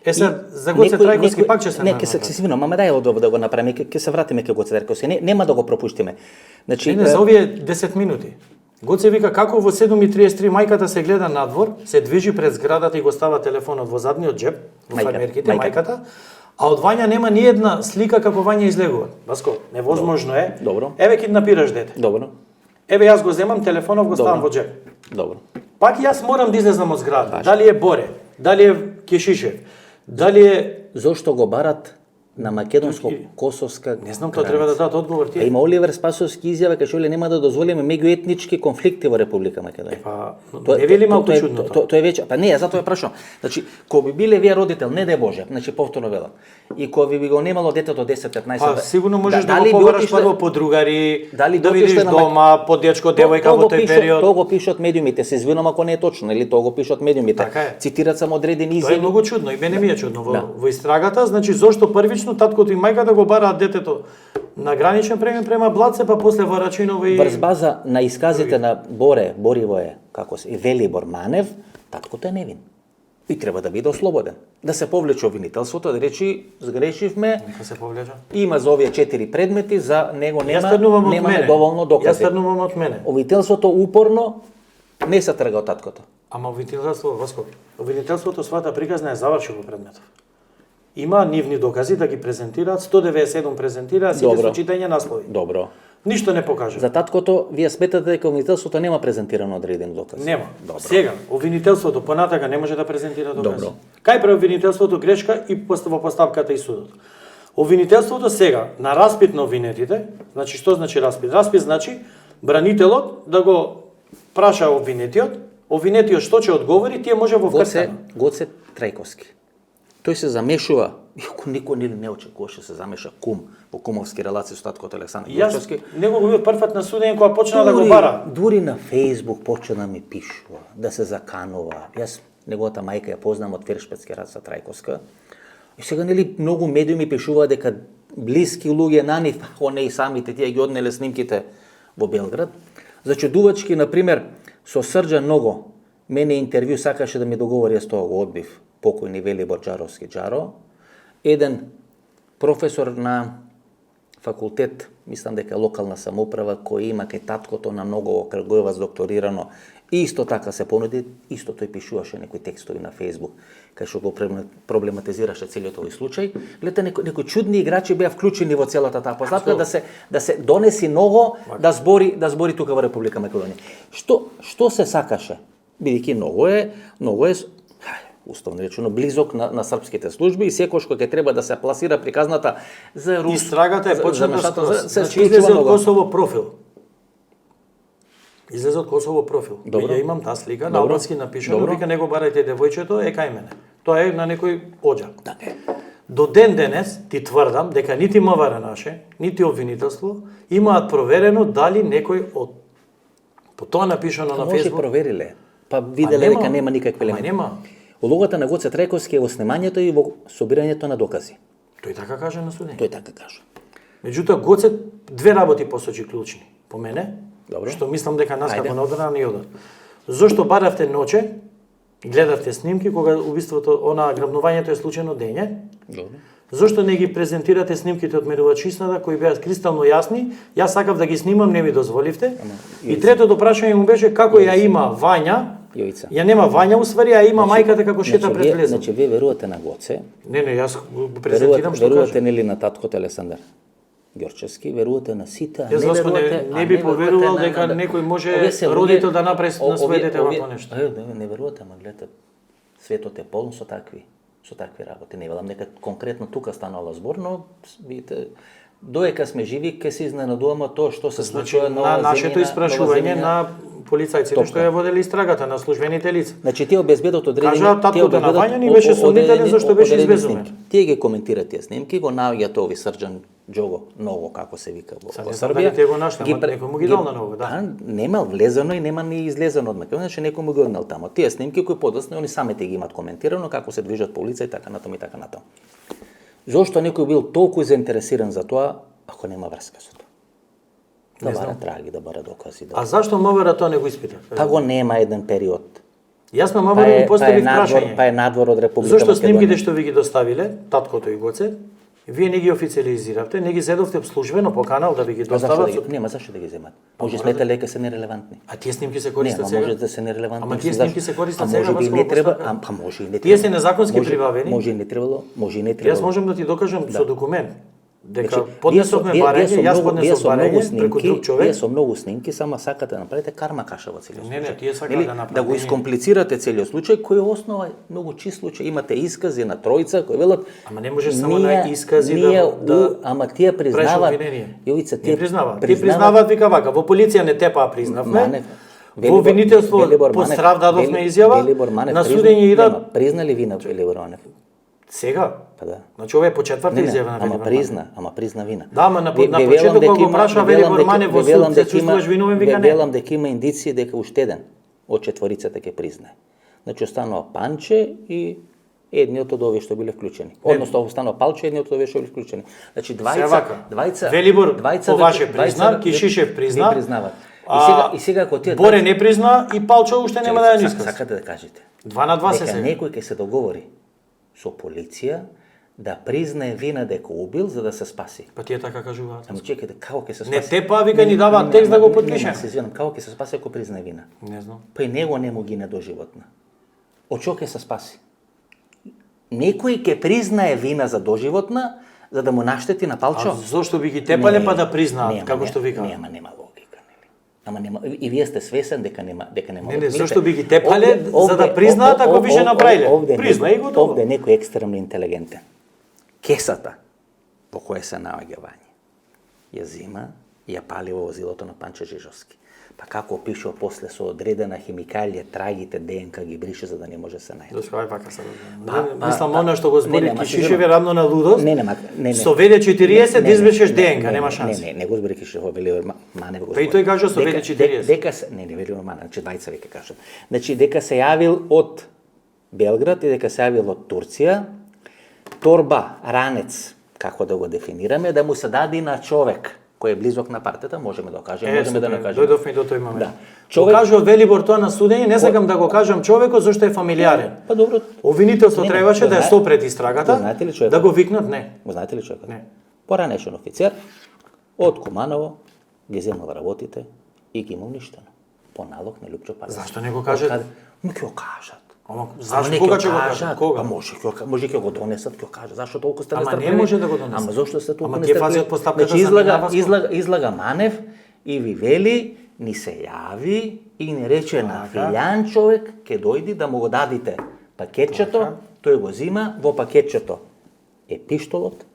За Гоце Трајковски пак ќе се најде. Не, ќе се свино, мама дај од да го направиме, ќе се вратиме кај Гоце Трајковски. Нема да го пропуштиме. Значи не за овие 10 минути. Гоце вика како во 7:33 мајката се гледа надвор, се движи пред зградата и го става телефонот во задниот џеп, во фармерките, мајката. А од Вања нема ни една слика како Вања излегува. Баско, невозможно е. Добро. Еве киднапираш дете. Добро. Еве јас го земам телефонот, го ставам во џеп. Добро. Пак јас морам да излезам од зградата. Дали е Боре, дали е Кешишев, дали е зошто го барат на македонско-косовска. Не знам, тоа треба да дадат одговор тие. Има Оливер Спасовски изјава кај што нема да дозволиме меѓуетнички конфликти во Република Македонија. Не вели малку чудно тоа. Тоа е веќе, па не, затоа ја прашувам. Значи, кога би биле вие родител, не дај Боже, значи повторно велам. И кога би го немало детето 10-15 години. Па сигурно можеш да го побараш прво по другари, да видиш дома, по дечко, девојка во тој период. Тоа го пишат медиумите, се извинувам ако не е точно, или тоа го пишат медиумите. Цитират само одредени изјави. Тоа е многу чудно и мене ми е чудно во истрагата, значи зошто првично таткото и мајката го бараат детето на граничен преглед према Блаце, па после во Рачиново и врз база на исказите на Боривое, како се, и Велибор Манев, таткото е невин. И треба да биде ослободен. Да се повлече обвинителството, да речи сгрешивме. Нека се повлече. Има за овие 4 предмети, за него немаме доволно докази. Јас тргнувам од мене. Обвинителството упорно не се трга од таткото. Ама обвинителството својата приказна е завршило предметот. Има нивни докази да ги презентираат, 197 презентираат, сите со читање наслови. Добро. Ништо не покажа. За таткото, вие сметате дека обвинителството нема презентирано одреден доказ? Нема. Добро. Сега, обвинителството понатака не може да презентира докази. Добро. Кај прави обвинителството грешка и во поставката и судот. Обвинителството сега, на распит на обвинетите, значи што значи распит? Распит значи бранителот да го праша обвинетиот што ќе одговори, тие може во вкрстено. Гоце Трајковски. Тој се замешува, иако никој не очекуваше се замеша кум во кумовски релации со таткото Александар Ѓурчевски. Него го видов првпат на судење кога почна да го бара. Дури на Facebook почна да ми пишува, да се заканува. Јас неговата мајка ја познам од Фершпецки рад со Трајковска. И сега нели многу медиуми пишува дека блиски луѓе на нив, ако не и самите, тие ги однеле снимките во Белград. Зачудувачки, например, со Срџан Много, мене интервју сакаше да ми договори, јас тоа го одбив, покојни Велибор Џаровски Џаро, еден професор на факултет, мислам дека локална самоуправа, кој има кај таткото на Много Крагоевац докторирано, исто така се понуди, исто тој пишуваше некои текстови на Facebook, кај што го проблематизираше целиот овој случај. Гледате, некои чудни играчи беа вклучени во целата таа поставка да се донеси Много да збори тука во Република Македонија. Што се сакаше? Бидејќи Много е уставно речено близок на српските служби и секој кој ќе треба да се пласира приказната за Рус. Истрагата е почната значи излезе од Косово профил. Излезе од Косово профил. Ја имам таа слика, на албански напишано, вика него барајте девојчето, е кај мене. Тоа е на некој оџак. До ден денес ти тврдам дека нити МВР наше, нити обвинителство имаат проверено дали некој од по тоа напишано на Facebook. Може провериле, па виделе дека нема никакви елементи. Нема. Улогата на Гоце Трајковски е во снимањето и во собирањето на докази. Тој така каже на судење. Тој така каже. Меѓутоа Гоце две работи посочи клучни. По мене, добро, што мислам дека наскапа на одбрана и одат. Зошто баравте ноќе, гледавте снимки кога убиството, грабнувањето е случајно дење? Добро. Зошто не ги презентирате снимките од мерувачисната кои беа кристално јасни? Јас сакав да ги снимам, не ми дозволивте. И третото прашање му беше како ја има Вања. Јовица. Ја нема Вања уствари, а има мајката како шета пред влезот. Значи вие верувате на Гоце. Не, јас го презентирам што верувате кажам. нели на таткото Александар Ѓорчевски, верувате на сите, а Јас не верувате. не би поверувал дека некој може родител да направи на своје дете вакво нешто. Не верувате, ама гледате, светот е полн со такви работи. Не велам дека конкретно тука станала збор, но видите, доека сме живи, ке се изненадуваме тоа што се случува на нашето испрашување на полицајците што ја водели истрагата на службените лица. Значи тие обезбедот одредени, кажа таткото на Вања ни беше сомнителен зашто беше извезуван. Тие ги коментираат тие снимки, го наоѓаат ови Срđan Джого, ново како се вика во Србија. Тие го нашли, некој му ги дал на ново, да. Нема влезено и нема ни излезено од мека. Значи некој му ги однел таму. Тие снимки кои подоцна они самите ги имаат коментирано како се движат по улица и така натаму и така натаму. Зошто некој бил толку заинтересиран за тоа ако нема врска со тоа? Да бара траги, да бара докази. А зашто МВР тоа не го испита? Па го нема еден период. Јас на МВР му поставив прашање. Па е надвор од Република Зошто Македонија. снимките што ви ги доставиле, таткото и Гоце, вие не ги официализиравте, не ги зедовте службено по канал да ви ги достават? Нема зашто да ги земат. Може сметале дека се нерелевантни. А тие снимки се користат сега? Нема, може да се нерелевантни. Ама тие снимки се користат сега? Може би не треба, па може и не треба. Тие се незаконски прибавени? Може и не требало, може и не требало. Јас можам да ти докажам со документ дека поднесовме барање, јас поднесов барање преку друг човек. Вие со многу снимки, само сакате да направите карма каша во целиот случај. Не, тие сакаат да направат. Да го искомплицирате целиот случај, кој е основа многу чист случај. Имате искази на тројца кои велат. Ама не можеш само на искази ама тие признаваат. Јовица, тие признаваат. Тие признаваат, вика вака, во полиција не тепаа признавме. Во обвинителство пострав дадовме изјава. На судење идат. Признали вина Велибор Манев? Сега? Па да. Значи ова е по четврта изјава на Велибор Манев. Ама призна вина. Да, ама на почеток кога го праша Велибор Манев во суд, се чувствуваш виновен, вика не. Велам дека има индиции дека уште еден од четворицата ќе признае. Значи останува Панче и едниот од овие што биле вклучени. Односно останува Палче, едниот од овие што биле вклучени. Значи двајца Велибор по ваше призна, Кишишев призна. И сега ако тие Боре не призна и Палче уште нема да ја исказ. Сакате да кажете. 2 на 2 се сега. Некој ќе се договори со полиција да признае вина дека убил за да се спаси. Па тие така кажуваат. Ама чекайте, како ќе се спаси? Не тепа вика ни даваат текст да го потпишеме. Не, се извинам, како ќе се спаси ако признае вина? Не знам. Па и него не му гине доживотна. Од што ќе се спаси? Некој ќе признае вина за доживотна за да му наштети на Палчо. А зошто би ги тепале па да признаат, како што вика? Нема логика, нели? Ама нема, и вие сте свесен дека нема Не, зошто би ги тепале за да признаат ако беше направиле? Призна и готово. Овде некој екстремно интелигентен. Кесата во која се наоѓа Вања ја зима и ја пали во возилото на Панче Жижовски. Па како опишува после со одредена химикалија трагите ДНК ги брише за да не може се најде. Зошто ај вака се. Мислам она што го збори Кишишев е равно на лудост. Не. Со ВД 40 да избришеш ДНК, нема шанси. Не го збори Кишишев, Велибор Манев го збори. Па и тој кажа со ВД 40. Дека не Велибор Манев, значи двајца веќе кажат. Значи дека се јавил од Белград и дека се јавил од Турција. Торба, ранец, како да го дефинираме, да му се даде на човек кој е близок на партијата, можеме да кажеме, можеме да не кажеме. Дојдовме до тој момент. Да. Човек кажува Велибор тоа на судење, не сакам да го кажам човекот зашто е фамилиарен. Па добро. Обвинителство требаше да ја сопред истрагата, да го викнат, не. Го знаете ли човекот? Не. Поранешен офицер од Куманово ги земал работите и ги му уништено. По налог на Лјупчо Парајче. Зашто не го кажат? Ма ќе го кажат. Ама зашто кога ќе го кажат? Кога? Може ќе го донесат, ќе го кажат. Зашто толку сте нестрпливи? Ама не може да го донесат. Ама зошто сте толку нестрпливи? Ама тие фазиот постапката излага Манев и ви вели ни се јави и ни рече на Филјан човек ќе дојди да му го дадите пакетчето, тој го зима, во пакетчето е пиштолот,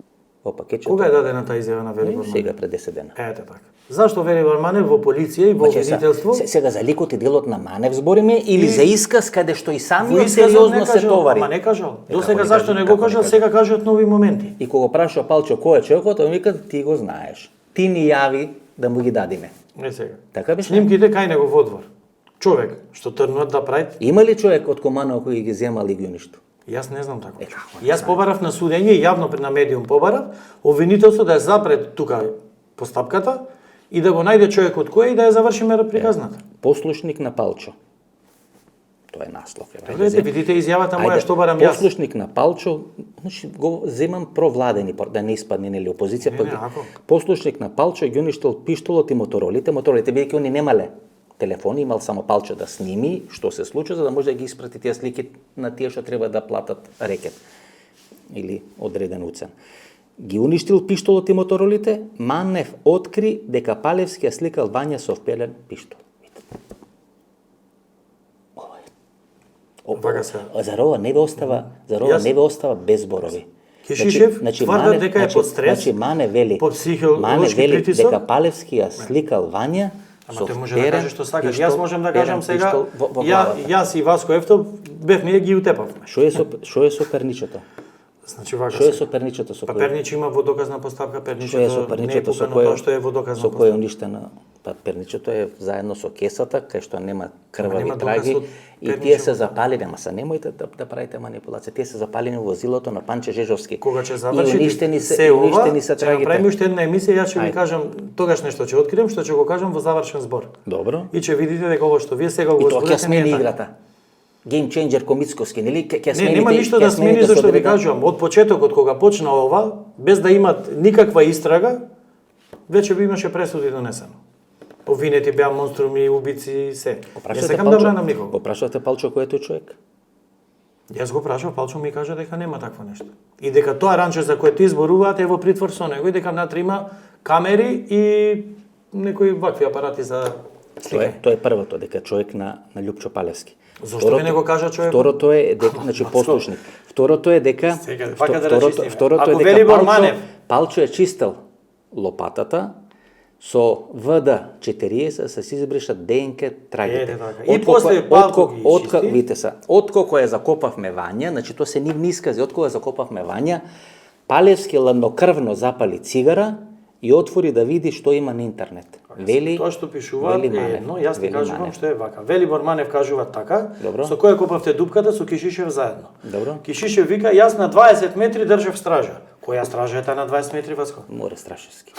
во пакетчето. Кога е дадена таа изјава на Велибор Манев? Сега пред 10 дена. Ете така. Зашто Велибор Манев во полиција и во обвинителство? Сега за ликот и делот на Манев збориме или за исказ каде што и самиот сериозно се товари? Ама не кажал. До сега зашто не го кажал, сега кажат нови моменти. И кога праша Палчо кој е човекот, он вика ти го знаеш. Ти ни јави да му ги дадиме. Не сега. Така беше. Снимките кај него во двор. Човек што тргнат да прави. Има ли човек од Куманово кој ги земал и ги уништо? Јас не знам така. Јас побарав на судење и јавно пред на медиум побарав, обвинителство да ја запред тука постапката и да го најде човекот кој и да ја завршиме приказната. Послушник на Палчо. Тоа тоа е наслов. Добре, видите изјавата моја што барам јас. Послушник на Палчо, значи го земам провладени, да не испадне нели опозиција, послушник на Палчо ги уништил пиштолот и моторолите бидејќи они немале телефони, имал само Палчо да сними што се случи, за да може да ги испрати тие слики на тие што треба да платат рекет или одреден уцен. Ги уништил пиштолот и моторолите, Манев откри дека Палевски ја сликал Вања со впелен пиштол. Зар ова не ве остава без зборови? Кишишев тврда дека е под стрес, Мане вели дека Палевски ја сликал Вања. Ама тој може да каже што сака. Јас можам да кажам сега, јас и Васко Ефтов бевме ги утепавме. Што е со перничето? Значи вака. Што е со перничето со кој? Па пернич има во доказна поставка, перничето не е пукано тоа што е во доказна поставка. Со кој е уништено? Па перничето е заедно со кесата, кај што нема крвави траги и тие се запалени, ама се немојте да правите манипулација. Тие се запалени во возилото на Панче Жежовски. Кога ќе заврши се ова, ќе направиме уште една емисија, јас ќе ви кажам тогаш нешто ќе открием, што ќе го кажам во завршен збор. Добро. И ќе видите дека ова што вие сега го зборувате. И тоа ќе смени играта. Game changer Комицковски, нели? Не, нема ништо да смени, зашто ви кажувам, од почетокот кога почна ова, без да имат никаква истрага, веќе би имаше пресуди донесено. Обвинети беа монструми, убици, се. Не сакам да бранам никого. Го прашувате Палчо кој е тој човек? Јас го прашав, Палчо ми кажа дека нема такво нешто. И дека тоа ранче за кое ти изборуваат е во притвор со него и дека внатре има камери и некои вакви апарати за сликање. Тоа е првото, дека човек на Љупчо Палевски. Зошто ви не го кажа човек? Второто е дека, значи послушник. Второто е дека второто е дека Палчо е чистел лопатата со ВД-40 се избришат ДНК трагите. И после Палко ги чисти. Видите се, откако ја закопавме Вања, значи тоа се нивни искази, откако ја закопавме Вања, Палевски ладнокрвно запали цигара и отвори да види што има на интернет. Вели, тоа што пишуваат е едно, јас ти кажувам што е вака. Велибор Манев кажува така, со која копавте дупката со Кишишев заедно. Добро. Кишишев вика, јас на 20 метри држав стража. Која стража е таа на 20 метри, Васко? Море Страшевски.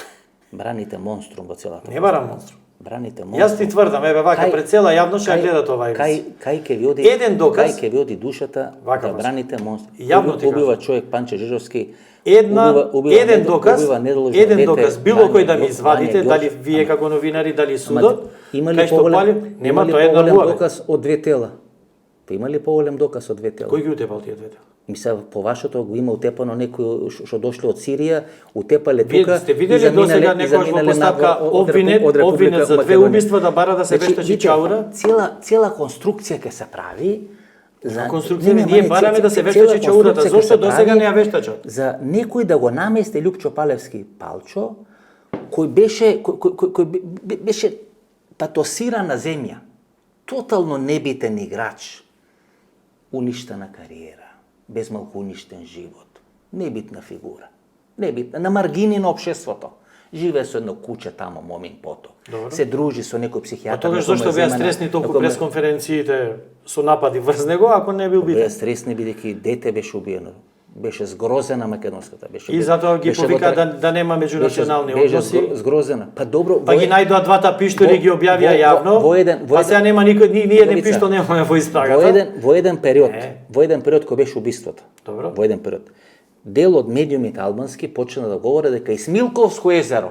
Браните монструм во целата. Не барам монструм. Браните монструм. Јас ти тврдам, еве вака пред цела јавност ќе гледат ова емисија. Кај ќе ви оди еден доказ, кај ќе ви оди душата да браните монструм. Јавно ти убива човек Панче Жежовски. Еден доказ, било кој да ми извадите, дали вие како новинари, дали судот, кај што пали, нема тоа една муаве. Доказ од две тела. Па има ли поголем доказ од две тела? Кој ги утепал тие две тела? Мисля, по вашето го има утепано некои што дошле од Сирија, утепале тука. Вие сте видели досега некојаш во поставка обвинет за две убиства да бара да се вештачи чаура? Цела конструкција ќе се прави. За конструкција ние бараме да се вештачи чаурата, зошто досега не ја вештачат? За некој да го намести Љупчо Палевски Палчо, кој беше патосирана земја, тотално небитен играч, уништена кариера, безмалку уништен живот, небитна фигура, небитна, на маргини на општеството. Живее со едно куче тамо, Момин поток. Се дружи со некој психијатар. А тогаш зошто беа стресни толку пресконференциите со напади врз него, ако не бил убиен? Беа стресни бидејќи дете беше убиено. Беше згрозена македонската. И затоа ги повика да нема меѓунационални односи. Беше згрозена. Па добро, па ги најдоа двата пиштоли ги објавија јавно. Па сега нема ни еден пиштол немаме во истрагата. Во еден период кој беше убиството. Добро. Во еден период. Дел од медиумите албански почна да говори дека и Смилковско езеро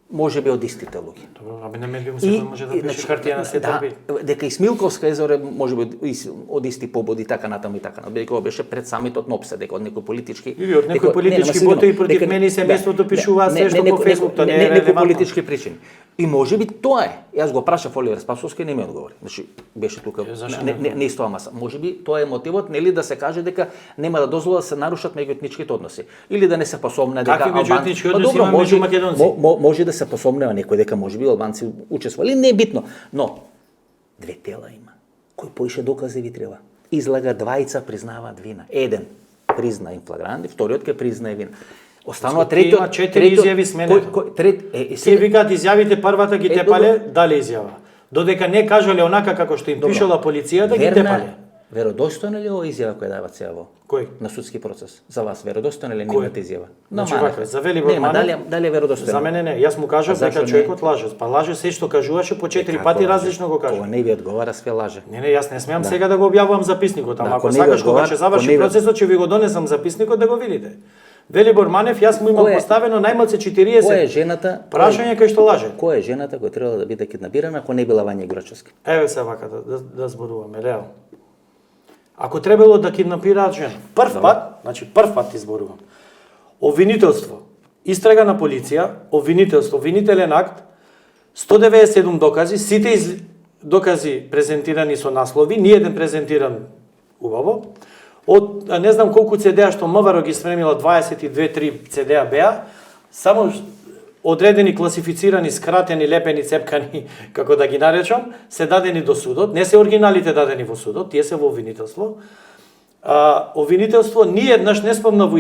може би од истите луѓе. Добро, абе на медиум секој може да пише хартија на сета би. Дека и Смилковско езеро може би од исти пободи така натаму и така. Бидејќи ова беше пред самитот на Опсе, дека од некои политички или од некои политички ботои против мене и семејството пишуваат се што по Facebook, тоа не е некои политички причини. И може би тоа е. Јас го прашав Оливер Спасовски, не ми одговори. Значи беше тука не истоа маса. Може би тоа е мотивот, нели да се каже дека нема да дозволи да се нарушат меѓуетничките односи или да не се посомне дека какви меѓуетнички односи има меѓу македонци? Може да се посомнева некој дека може би албанци учествували, не е битно, но две тела има. Кој поише докази ви треба? Излага двајца признаваат вина. Еден призна инфлагранти, вториот ке признае вина. Останува третиот, има 4 изјави сменено. Се викаат изјавите, првата ги тепале, дале изјава. Додека не кажале онака како што им пишала полицијата, ги тепале. Веродостојна ли е ова изјава која дава сега Кој? на судски процес? За вас веродостојна ли Кој? немате изјава? Значи вака, за Велибор Нема, Манев. дали е веродостојна? За мене не, јас му кажав дека човекот лаже. Па лаже се што кажуваше по 4 пати различно го кажа. Ова не ви одговара, све лаже. Не, јас не смеам сега да го објавувам записникот, ама Да, ако ако не ви сакаш кога одговара- ќе заврши ако не ви- процесот, ќе ви го донесам записникот да го видите. Велибор Манев, јас му имам Кој е- поставено најмалце Која е 40 жената? прашање кај што лаже. Која е жената која требала да биде киднапирана ако не била Вања Играчевски? Еве се вака да зборуваме реално. Ако требало да киднапираат жена, прв пат изборувам. Обвинителство, истрага на полиција, обвинителство, обвинителен акт, 197 докази, сите докази презентирани со наслови, ниеден презентиран убаво. Од не знам колку CD-а што МВР ги спремила, 22-3 CD-а беа, само одредени, класифицирани, скратени, лепени, цепкани, како да ги наречам, се дадени до судот. Не се оригиналите дадени во судот, тие се во обвинителство. Обвинителство ниеднаш не спомна во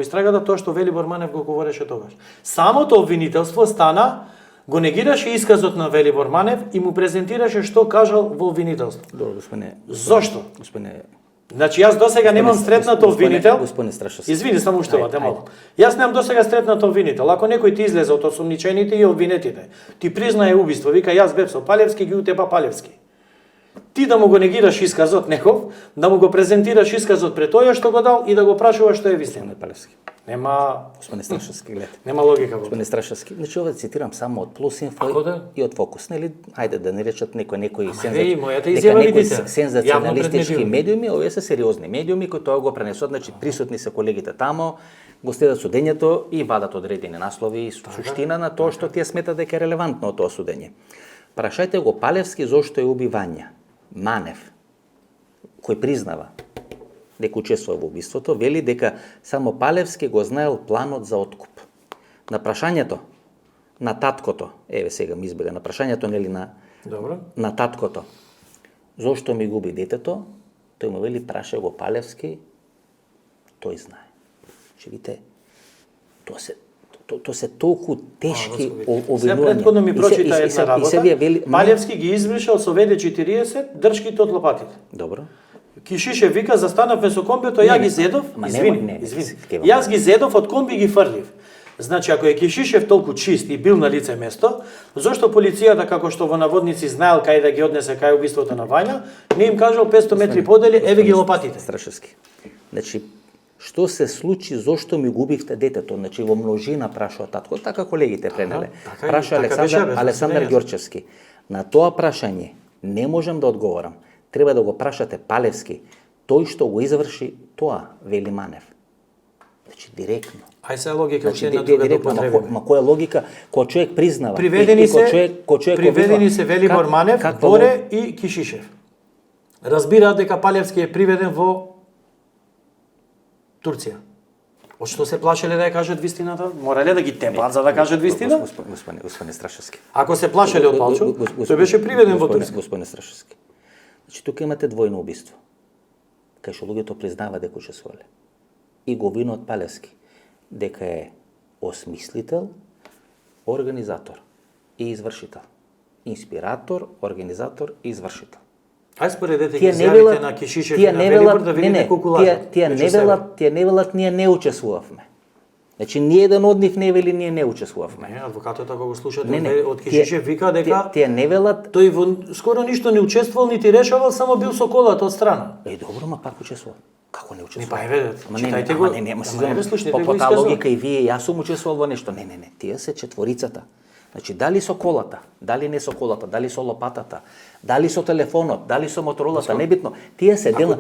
истрагата, тоа што Велибор Манев го говореше тогаш. Самото обвинителство стана, го негираше исказот на Велибор Манев и му презентираше што кажал во обвинителство. Добро, господине. Зошто? Господине, Значи јас досега немам стретнато обвинител. Господине Страшевски. Извини, само уште ова, темало. Јас немам досега стретнато обвинител. Ако некој ти излезе од осумничените и обвинетите, ти признае убиство, вика јас бев со Палевски, ги утепа Палевски. Ти да му го негираш исказот неков, да му го презентираш исказот пред тој што го дал и да го прашуваш што е вистина. Господине Палевски. Нема Господине Страшевски, гледате. нема логика во тоа. Господине Страшевски, значи ова цитирам само од Плюс Инфо Ако да? и од Фокус, нели? Ајде да не речат некои веј, мојата изјава видите. Јавно сензационалистички пред медиуми, овие се сериозни медиуми кои тоа го пренесот, значи присутни се колегите тамо, го следат судењето и вадат одредени наслови и суштина на тоа што тие сметат дека е релевантно од тоа судење. Прашајте го Палевски зошто е уби Вања. Манев, кој признава дека учествува во убиството, вели дека само Палевски го знаел планот за откуп. На прашањето на таткото, еве сега ми избега, на прашањето нели Добро. на таткото, зошто ми губи детето, тој му вели праша го Палевски, тој знае. Че видите, тоа се толку тешки обвинувања. Сега претходно ми прочита една работа. вели, Палевски ги избришал со ВД-40 дршките од лопатите. Добро. Кишише вика, застанавме со комбиото, ја ги зедов, извини, нема. јас ги зедов од комби ги фрлив. Значи, ако е Кишишев толку чист и бил на лице место, зошто полицијата, како што во наводници знаел кај да ги однесе кај убиството на Вања, не им кажал 500 метри подели, еве ги лопатите. Страшевски. Значи, што се случи, зошто ми губивте детето? Значи, во множина прашува татко, така колегите пренеле. Праша Александар Ѓорчевски. На тоа прашање не можам да одговорам. Треба да го прашате Палевски. Тој што го изврши, тоа, вели Манев. Значи, директно. Ај се логика Значи, уште на друга да употребиме. ма која логика, кој човек признава. Приведени се се Велибор Манев, Боре и Кишишев. Разбираат дека Палевски е приведен во Турција. Од што се плашеле да ја кажат вистината? Морале да ги тепат за да кажат вистина? Господине Страшевски. Ако се плашеле од Палчо, тој беше приведен во Турција. Господине Страшевски. Значи, тука имате двојно убиство. Кај што луѓето признава дека учествувале. И го обвинуваат Палевски дека е осмислител, организатор и извршител. Инспиратор, организатор и извршител. Ај споредете ги изјавите на Кишишев и на Велибор да видите колку лажат. Тие не велат, ние не учествувавме. Значи, ниеден од нив не вели ние не учествувавме. Не, адвокатот ако го слушате од Кишишев вика дека тие не велат. Тој во скоро ништо не учествувал нити решавал, само бил со колата од страна. Добро, ма пак учествувал. Како не учествувал? Не, па еве, читајте го. Не, слушнете го. По таа логика и вие, јас сум учествувал во нешто. Не, тие се четворицата. Значи, дали со колата, дали не со колата, дали со лопатата, дали со телефонот, дали со моторолата, небитно. Тие се дела.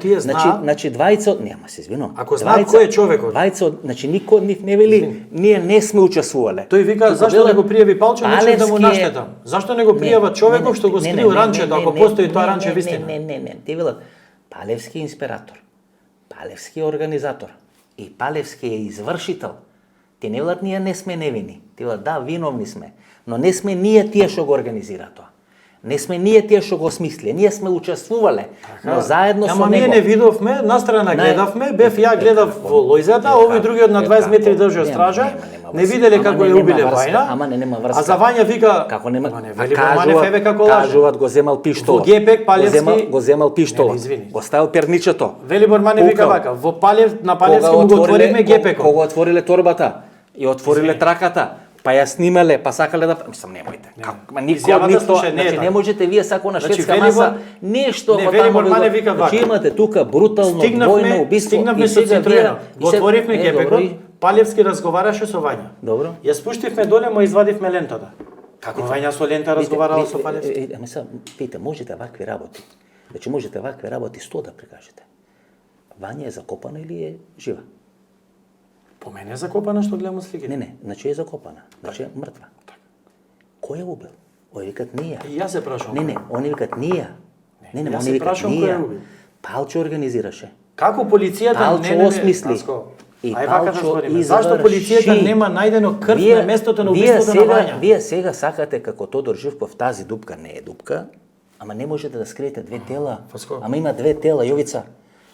Значи, двајца, нема се извинувам. Ако знаат кој е човекот. Двајца, значи никој од нив не вели, ние не сме учествувале. Тој вика зашто не го пријави Палчо, нече да му наштетам. Зашто не го пријава човекот што го скрил ранчето, ако постои тоа ранче вистина? Не, тие велат Палевски е инспиратор, Палевски е организатор и Палевски е извршител. Тие не велат ние не сме невини. Тие велат да, виновни сме. Но не сме ние тие што го организира тоа. Не сме ние тие што го смисле. Ние сме учествувале, но заедно со него. Ама ние не видовме, настрана гледавме, бев ја гледав во лојзата, овој другиот на 20 метри држи стража, Не виделе како ја убиле Вања. Ама нема врска. А за Вања вика како нема? Ама не вели Манев еве како лаже. Кажуваат го земал пиштола. Во Гепек Палевски го земал пиштола. Не, извини. Го ставил перничето. Велибор Манев вика вака, во на Палевски му го отворивме Гепекот. Кога отвориле торбата и отвориле траката, па ја снимале, па сакале да, мислам немојте. Како ништо, значи не можете вие сако на шведска маса нешто во таму. Значи имате тука брутално двојно убиство. Стигнавме со Цитроена. Го отворивме Гепекот. Палевски разговараше со Вања. Добро. Ја спуштивме доле, му извадивме лентата. Како Вања со лента разговарала со Палевски? Ама сега питам, можете вакви работи? Значи можете вакви работи 100 да прикажете. Вања е закопана или е жива? По мене е закопана што гледам слики. Не, значи е закопана. Значи е мртва. Кој е убил? Ој викат ние. И јас се прашувам. Не, они викат ние. Не, јас они се викат прашувам кој е убил. Палчо организираше. Како полицијата Палчо осмисли. И Палчо зашто полицијата нема најдено крв на местото на убиството на Вања? Вие сега сакате како Тодор Живков, тази дупка не е дупка, ама не можете да скриете две тела. Ама има две тела, Јовица.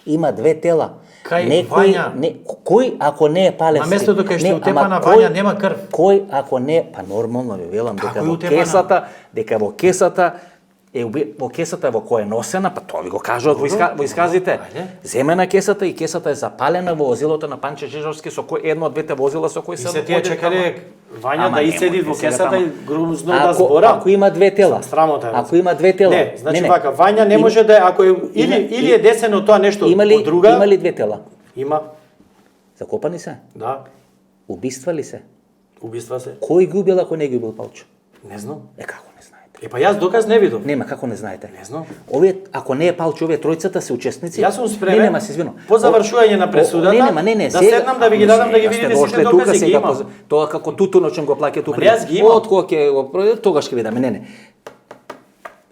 Има две тела. Кај Вања? Кој ако не е Палевски? На местото кај што утепана Вања нема крв. Кој ако не, па нормално ви велам дека во кесата е во кесата во која е носена, па тоа ви го кажуваат во исказите. Земена кесата и кесата е запалена во возилото на Панче Жежовски со кој едно од двете возила со кои се се тие чекале Вања да иседи во кесата и грузно да збора. Ако има две тела. Ако има две тела. Не, значи вака Вања не може да ако е или е десено тоа нешто од друга. Има ли две тела? Има. Закопани се? Да. Убиства ли се? Убиства се. Кој ги убил ако не ги убил Палчо? Не знам. Како не знаете? Па јас доказ не видов. Нема, како не знаете? Не знам. Овие, ако не е Палчо, овие тројцата се учесници. Јас сум спремен. Нема, се извинувам. По завршување на пресудата. Да седнам да ви ги дадам да ги видите сите докази ги имам. Тоа како тутуночен го плаќа ту Јас ги имам. Од кога ќе го продаде, тогаш ќе ви даме. Не.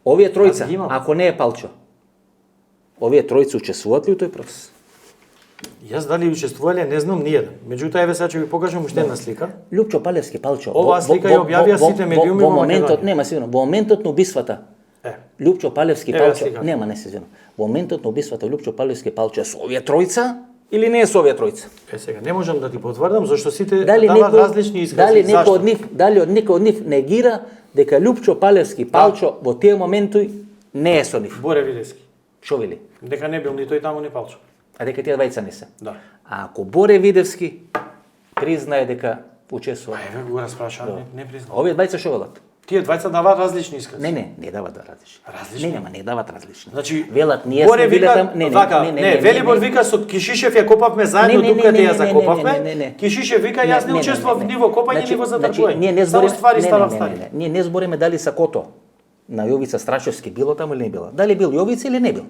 Овие тројца, ако не е Палчо, овие тројци учествуваат ли у тој процес? Јас дали учествувале, не знам ниеден. Меѓутоа еве сега ќе ви покажам уште една слика. Лупчо Палевски, Палчо. Оваа слика ја објавија сите медиуми во моментот, нема сигурно, во моментот на убиствата. Лупчо Палевски, Палчо, нема не се извинувам. Во моментот на убиствата Лупчо Палевски, Палчо со овие тројца или не е со овие тројца? Сега не можам да ти потврдам зашто сите даваат различни искази. Дали некој од нив негира дека Лупчо Палевски, Палчо во тие моменти не е со нив? Боре Видевски. Шо вели? Дека не бил ни тој таму ни Палчо. А дека тие двајца не се? Да. А ако Боре Видевски признае дека учествува? Еве го распрашувам, не признае. Овие двајца шо велат? Тие двајца даваат различни искази. Не даваат различни. Различни? Не даваат различни. Значи велат ние Боре сме биле вика, там, не, Велибор вика со Кишишев ја копавме заедно дупката ја закопавме. Кишишев вика јас не учествував ни во копање ни во затварување. Само ствари ставав стади. Ние не збориме дали Сакото на Јовица Страшевски било таму или не било. Дали бил Јовица или не бил.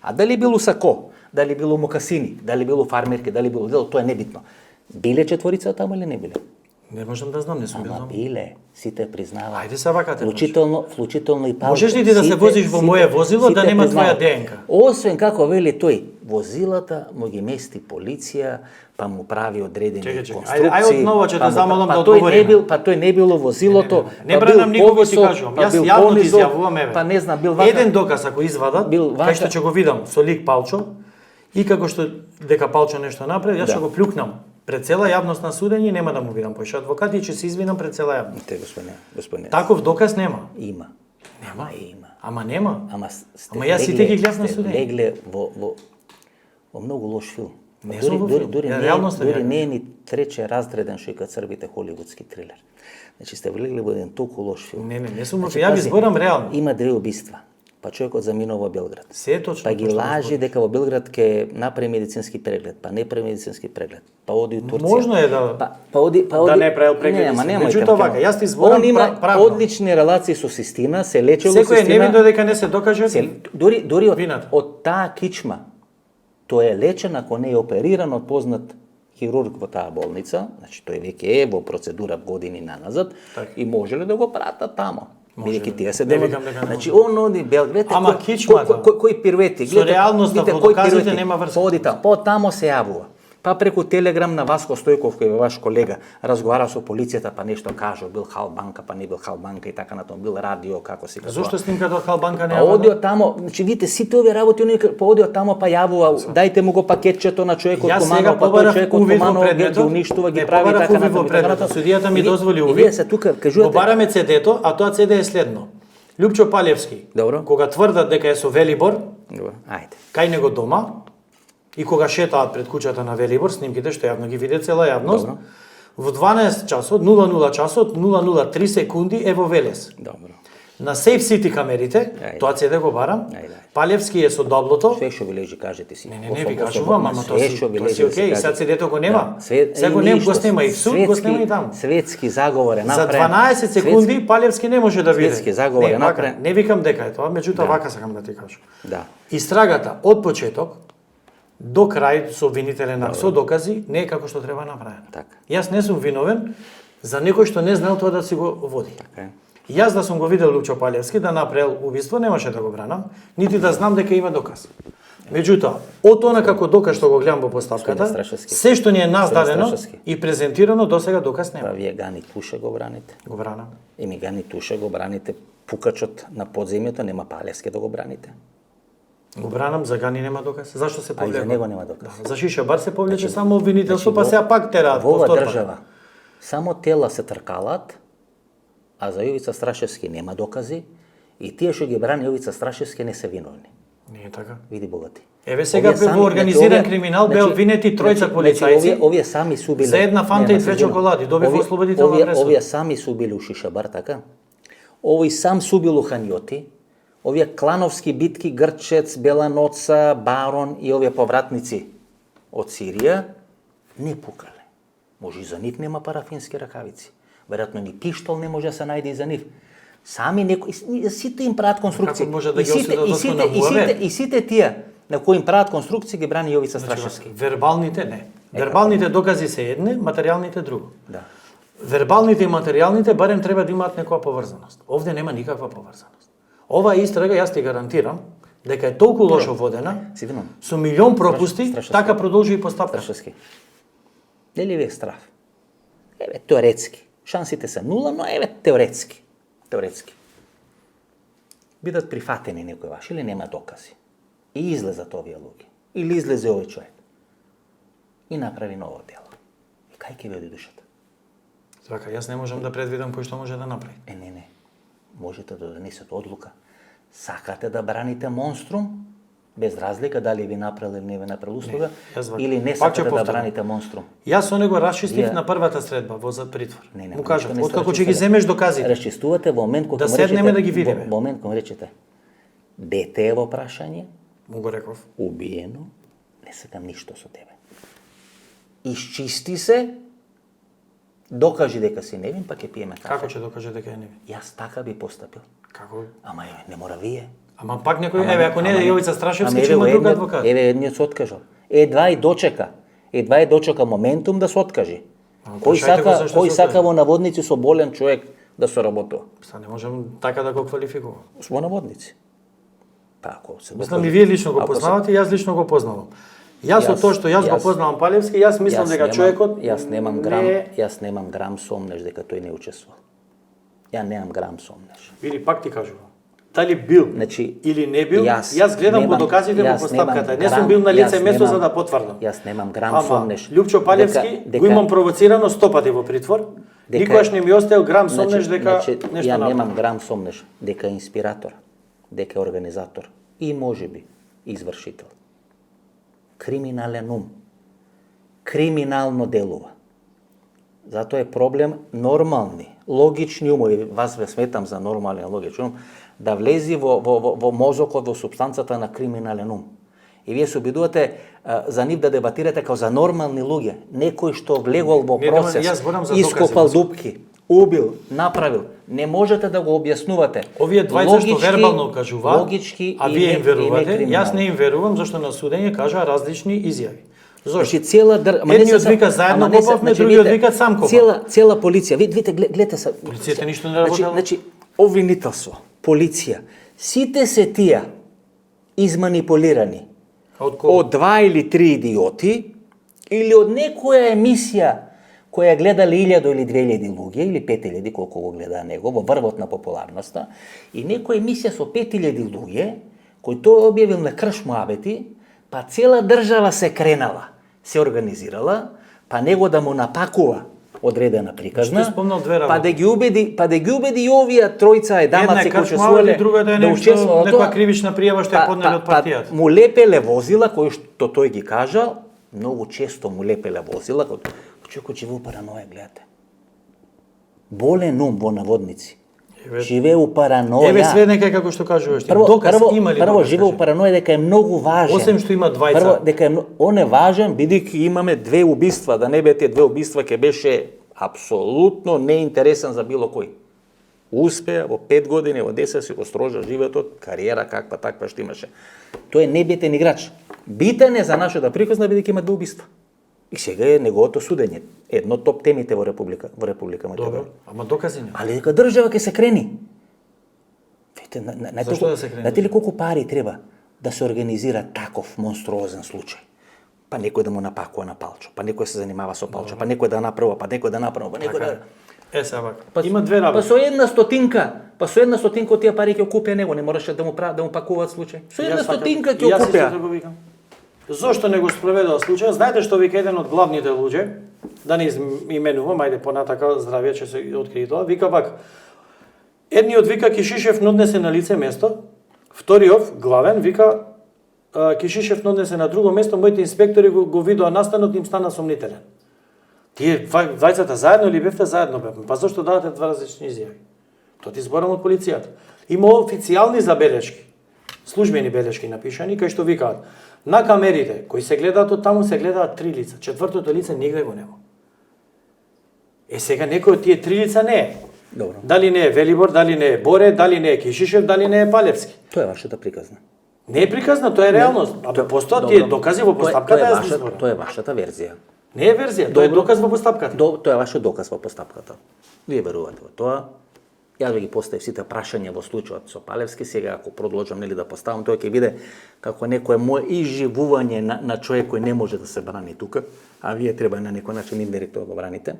А дали било Сако, дали било Мокасини, дали било фармерки, дали било дело, тоа е небитно. Биле четворица таму или не биле? Не можам да знам, не сум бил таму. Биле, сите признаваат. Ајде се вакате. Вклучително и Палчо. Можеш ли ти да се возиш во моје возило да нема твоја ДНК? Освен како вели тој, возилата му ги мести полиција, па му прави одредени конструкции. Ајде одново ќе те замолам да одговориме. Па тој не бил во возилото. Не бранам никого ти кажувам. Јас јавно ти изјавувам еве. Па не знам, бил вака. Еден доказ ако извадат, кај што ќе го видам со лик Палчо и како што дека Палчо нешто направи, јас ќе го плюкнам пред цела јавност на судење, нема да му видам поише адвокат и ќе се извинам пред цела јавност. Те господине. Таков доказ нема. Има. Нема. Има. Ама нема. Ама јас сите ги гледав на судење. Легле во многу лош филм. Дури не е ни трече разреден што и кад црвите холивудски трилер. Значи сте влегли во еден толку лош филм. Не сум, ја ви зборам реално. Има две убиства. Па човекот заминува во Белград. Се е точно. Па ги лажи дека во Белград ќе направи медицински преглед, па не прави медицински преглед. Па оди у Турција. Можно е да да не правил преглед. Меѓутоа вака, јас ти зборам правно. Одлични релации со Систина, се лечело Систина. Секој е невин додека не се докаже. Дури од таа кичма тој е лечен ако не е опериран од познат хирург во таа болница, значи тој веќе е во процедура години наназад и може ли да го пратат тамо? Бидејќи тие се демат. Значи оди Белград, ама кичмата кој пирвети, со реалноста во доказите нема врска. Оди таму, таму се јавува. Па преку Телеграм на Васко Стојков, кој е ваш колега, разговара со полицијата, па нешто кажа, бил Халбанка, па не бил Халбанка и така натаму, бил радио, како си кажува. Зошто снимката од Халбанка не ја одио тамо, значи видите сите овие работи, па одио тамо па јавува, дајте му го пакетчето на човекот комано, па тој човекот комано ги уништува, ги прави така натаму. Судијата ми дозволи увид. Вие се тука кажувате. Го бараме CD-то, а тоа CD е следно. Лјупчо Палевски, кога тврдат дека е со Велибор, кај него дома, и кога шетаат пред куќата на Велибор, снимките што јавно ги види цела јавност, во 12 часот, 00 часот, 003 секунди е во Велес. На Safe City камерите, тоа CD го барам, Палевски е со даблото. Све што ви лежи, кажете си. Не, ви кажувам, ама тоа си окей, сега CD-то го нема. Сега го нема, го снима и суд, го снима и таму. Светски заговор е направен. За 12 секунди Палевски не може да види. Светски заговор е направен. Не викам дека е тоа, меѓутоа вака сакам да ти кажам. Да. Истрагата од почеток до крај со обвинителен акт, со докази, не е како што треба направено. Така. Јас не сум виновен за некој што не знал тоа да си го води. Така. Јас да сум го видел Лјупчо Палевски да направил убиство, немаше да го бранам, нити да знам дека има доказ. Меѓутоа, од она како доказ што го гледам во поставката, се што ни е наздадено и презентирано досега доказ нема. Вие Гани Туше го браните. Го бранам. Еми Гани Туше го браните, пукачот на подземјето, нема Палевски да го браните. Го бранам, за Гани нема доказ. Зашто се повлека? А за него нема доказ. За Шишабар се повлече само обвинителство, па сега пак тераат повторно. Во оваа држава само тела се тркалат, а за Јовица Страшевски нема докази и тие што ги брани Јовица Страшевски не се виновни. Не е така. Види богати. Еве сега во организиран криминал беа обвинети тројца полицајци. Овие сами су били за една фанта и две чоколади, добива ослободителна пресуда. Овие сами су били у Шишабар, така? Овој сам су бил у Ханјоти. Овие клановски битки, Грчец, Беланоца, Барон и овие повратници од Сирија не пукале. Може и за нив нема парафински ракавици. Веројатно ни пиштол не може да се најде и за нив. Сами некои сите им прават конструкции. И сите тие на кои им прават конструкции ги брани Јовица Страшевски. Вербалните не. Вербалните докази се едне, материјалните друго. Да. Вербалните и материјалните барем треба да имаат некоја поврзаност. Овде нема никаква поврзаност. Ова истрага, јас ти гарантирам, дека е толку лошо водена, со милион пропусти, така продолжи и постапка. Страшевски. Дали ви е страф? Еве, теоретски. Шансите се нула, но еве, теоретски. Бидат прифатени некој ваш или нема докази. И излезат овие луѓе. Или излезе овој човек. И направи ново дело. И кај ќе ви оди душата? Така, јас не можам да предвидам кој што може да направи. Не. Можете да донесете одлука. Сакате да браните монструм, без разлика дали ви направил или не ви направил услуга, или не сакате да браните монструм. Јас со него расчистив на првата средба во притвор. Му кажав, откако ќе ги земеш доказите. Расчистувате во момент кога да седнеме да ги видиме. Во момент кога речете дете е во прашање, му го реков. Убиено, не сакам ништо со тебе. Исчисти се, докажи дека си невин, па ќе пиеме кафе. Како ќе докаже дека е невин? Јас така би постапил. Како? Ама не мора вие. Ама пак некој, еве, ако не е Јовица Страшевски, ќе има друг адвокат. Еве, едниот се откажал. Едва и дочека моментум да се откажи. Кој сака во наводници со болен човек да се работува? Са не можам така да го квалификувам. Во наводници. Па ако се мислам и вие лично го познавате, јас лично го познавам. Јас од тоа што јас го познавам Палевски, јас мислам дека човекот Јас немам грам сомнеш дека тој не учествувал. Ја немам грам сомнеш. Или пак ти кажувам. Дали бил или не бил, јас гледам по доказите во постапката. Не сум бил на лице место за да потврдам. Јас немам грам сомнеш. Лјупчо Палевски го имам провоцирано 100 пати во притвор. Никогаш не ми остаел грам сомнеш дека нешто направи. Ја немам грам сомнеш дека инспиратор, дека организатор и можеби извршител. Криминален ум. Криминално делува. Затоа е проблем нормални, логични умови, вас ве сметам за нормален логичен ум, да влези во мозокот, во супстанцата на криминален ум. И вие се обидувате за нив да дебатирате како за нормални луѓе, некој што влегол во процес, ископал дупки, убил, направил. Не можете да го објаснувате. Овие двајца што вербално кажуваат, а вие им верувате, јас не им верувам, зашто на судење кажаа различни изјави. Зошто цела едниот вика заедно копавме, другиот вика сам копав. Цела полиција, видите, гледате се. Полицијата ништо не работела. Значи, обвинителство, полиција, сите се тие изманипулирани од 2 или 3 идиоти или од некоја емисија која гледале 1000 или 2000 луѓе, или 5000, колку го гледа него, во врвот на популарноста, и некоја емисија со 5000 луѓе, кој тој објавил на крш муабети, па цела држава се кренала, се организирала, па него да му напакува одредена приказна, па да ги убеди и овие тројца едамаци кои учествувале, да учествувале некоја кривична пријава што ја поднеле од партијата. Му лепеле возила кои што тој ги кажал, многу често му лепеле возила, човекот живее у параноја, гледате. Болен ум во наводници. Живее у параноја. Еве све нека како што кажуваш. Доказ има ли? Прво живее у параноја дека е многу важен. Осем што има двајца. Прво дека он е важен бидејќи имаме две убиства, да не бете две убиства ќе беше апсолутно неинтересен за било кој. Успеа во 5 години, во 10 си го строжа животот, кариера каква таква што имаше. Тој е небитен играч. Битен е за нашата приказна бидејќи има две убиства. И сега е неговото судење. Едно топ темите во Република Македонија. Добро, ама докази нема. Али дека држава ќе се крени. Зашто да се крени? Знаете ли колку пари треба да се организира таков монструозен случај? Па некој да му напакува на Палчо, па некој се занимава со Палчо, па некој да направи, па некој да да... Сега има две работи. Па со една стотинка од тие пари ќе окупија него, не мораше да му пакуваат случај. Со една стотинка ќе окупија. Зошто не го спроведува случај? Знаете што вика еден од главните луѓе, да не именувам, ајде понатака здравје ќе се открие тоа, вика пак, едниот вика Кишишев однесе на лице место, вториот главен вика Кишишев однесе на друго место, моите инспектори го видоа настанот, им стана сомнителен. Тие двајцата заедно или бевте заедно бевме? Па зошто дадете два различни изјави? Тоа ти зборам од полицијата. Има официјални забелешки, службени белешки напишани, кај што викаат на камерите кои се гледаат од таму се гледаат 3 лица, четвртото лице нигде го нема. Сега некој од тие 3 лица не е. Добро. Дали не е Велибор, дали не е Боре, дали не е Кишишев, дали не е Палевски. Тоа е вашата приказна. Не е приказна, тоа е реалност. Постојат тие докази во постапката. Тоа е вашата верзија. Не е верзија, тоа е доказ во постапката. Тоа е вашиот доказ во постапката. Вие верувате во тоа. Јас ви ги поставив сите прашања во случајот со Палевски, сега ако продолжам да поставам, тоа ќе биде како некое мое изживување на човек кој не може да се брани тука, а вие треба на некој начин индиректно да го браните.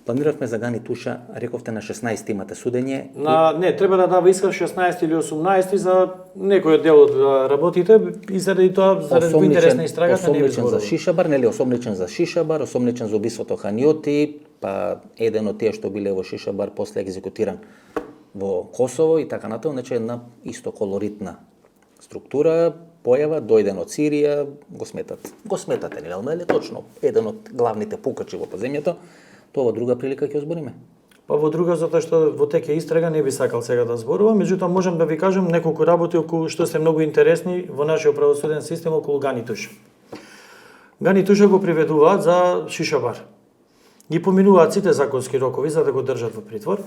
Планиравме за Гани Туша, рековте на 16 имате судење. Не, треба да дава исказ 16 или 18 за некој дел од работите и заради тоа, заради интересна истрагата не ви зборува. За Шишабар, нели осомничен за Шишабар, осомничен за убиството Ханиоти, па еден од тие што биле во Шишабар после екзекутиран во Косово и така натаму, значи една исто колоритна структура, појава, дојден од Сирија, го сметате, нели точно, еден од главните пукачи во земјата. Тоа во друга прилика ќе збориме. Па во друга, затоа што во тек е истрага, не би сакал сега да зборувам, меѓутоа можам да ви кажам неколку работи околу што се многу интересни во нашиот правосуден систем околу Гани Туша. Гани Туша го приведуваат за Шишабар. Ги поминуваат сите законски рокови за да го држат во притвор.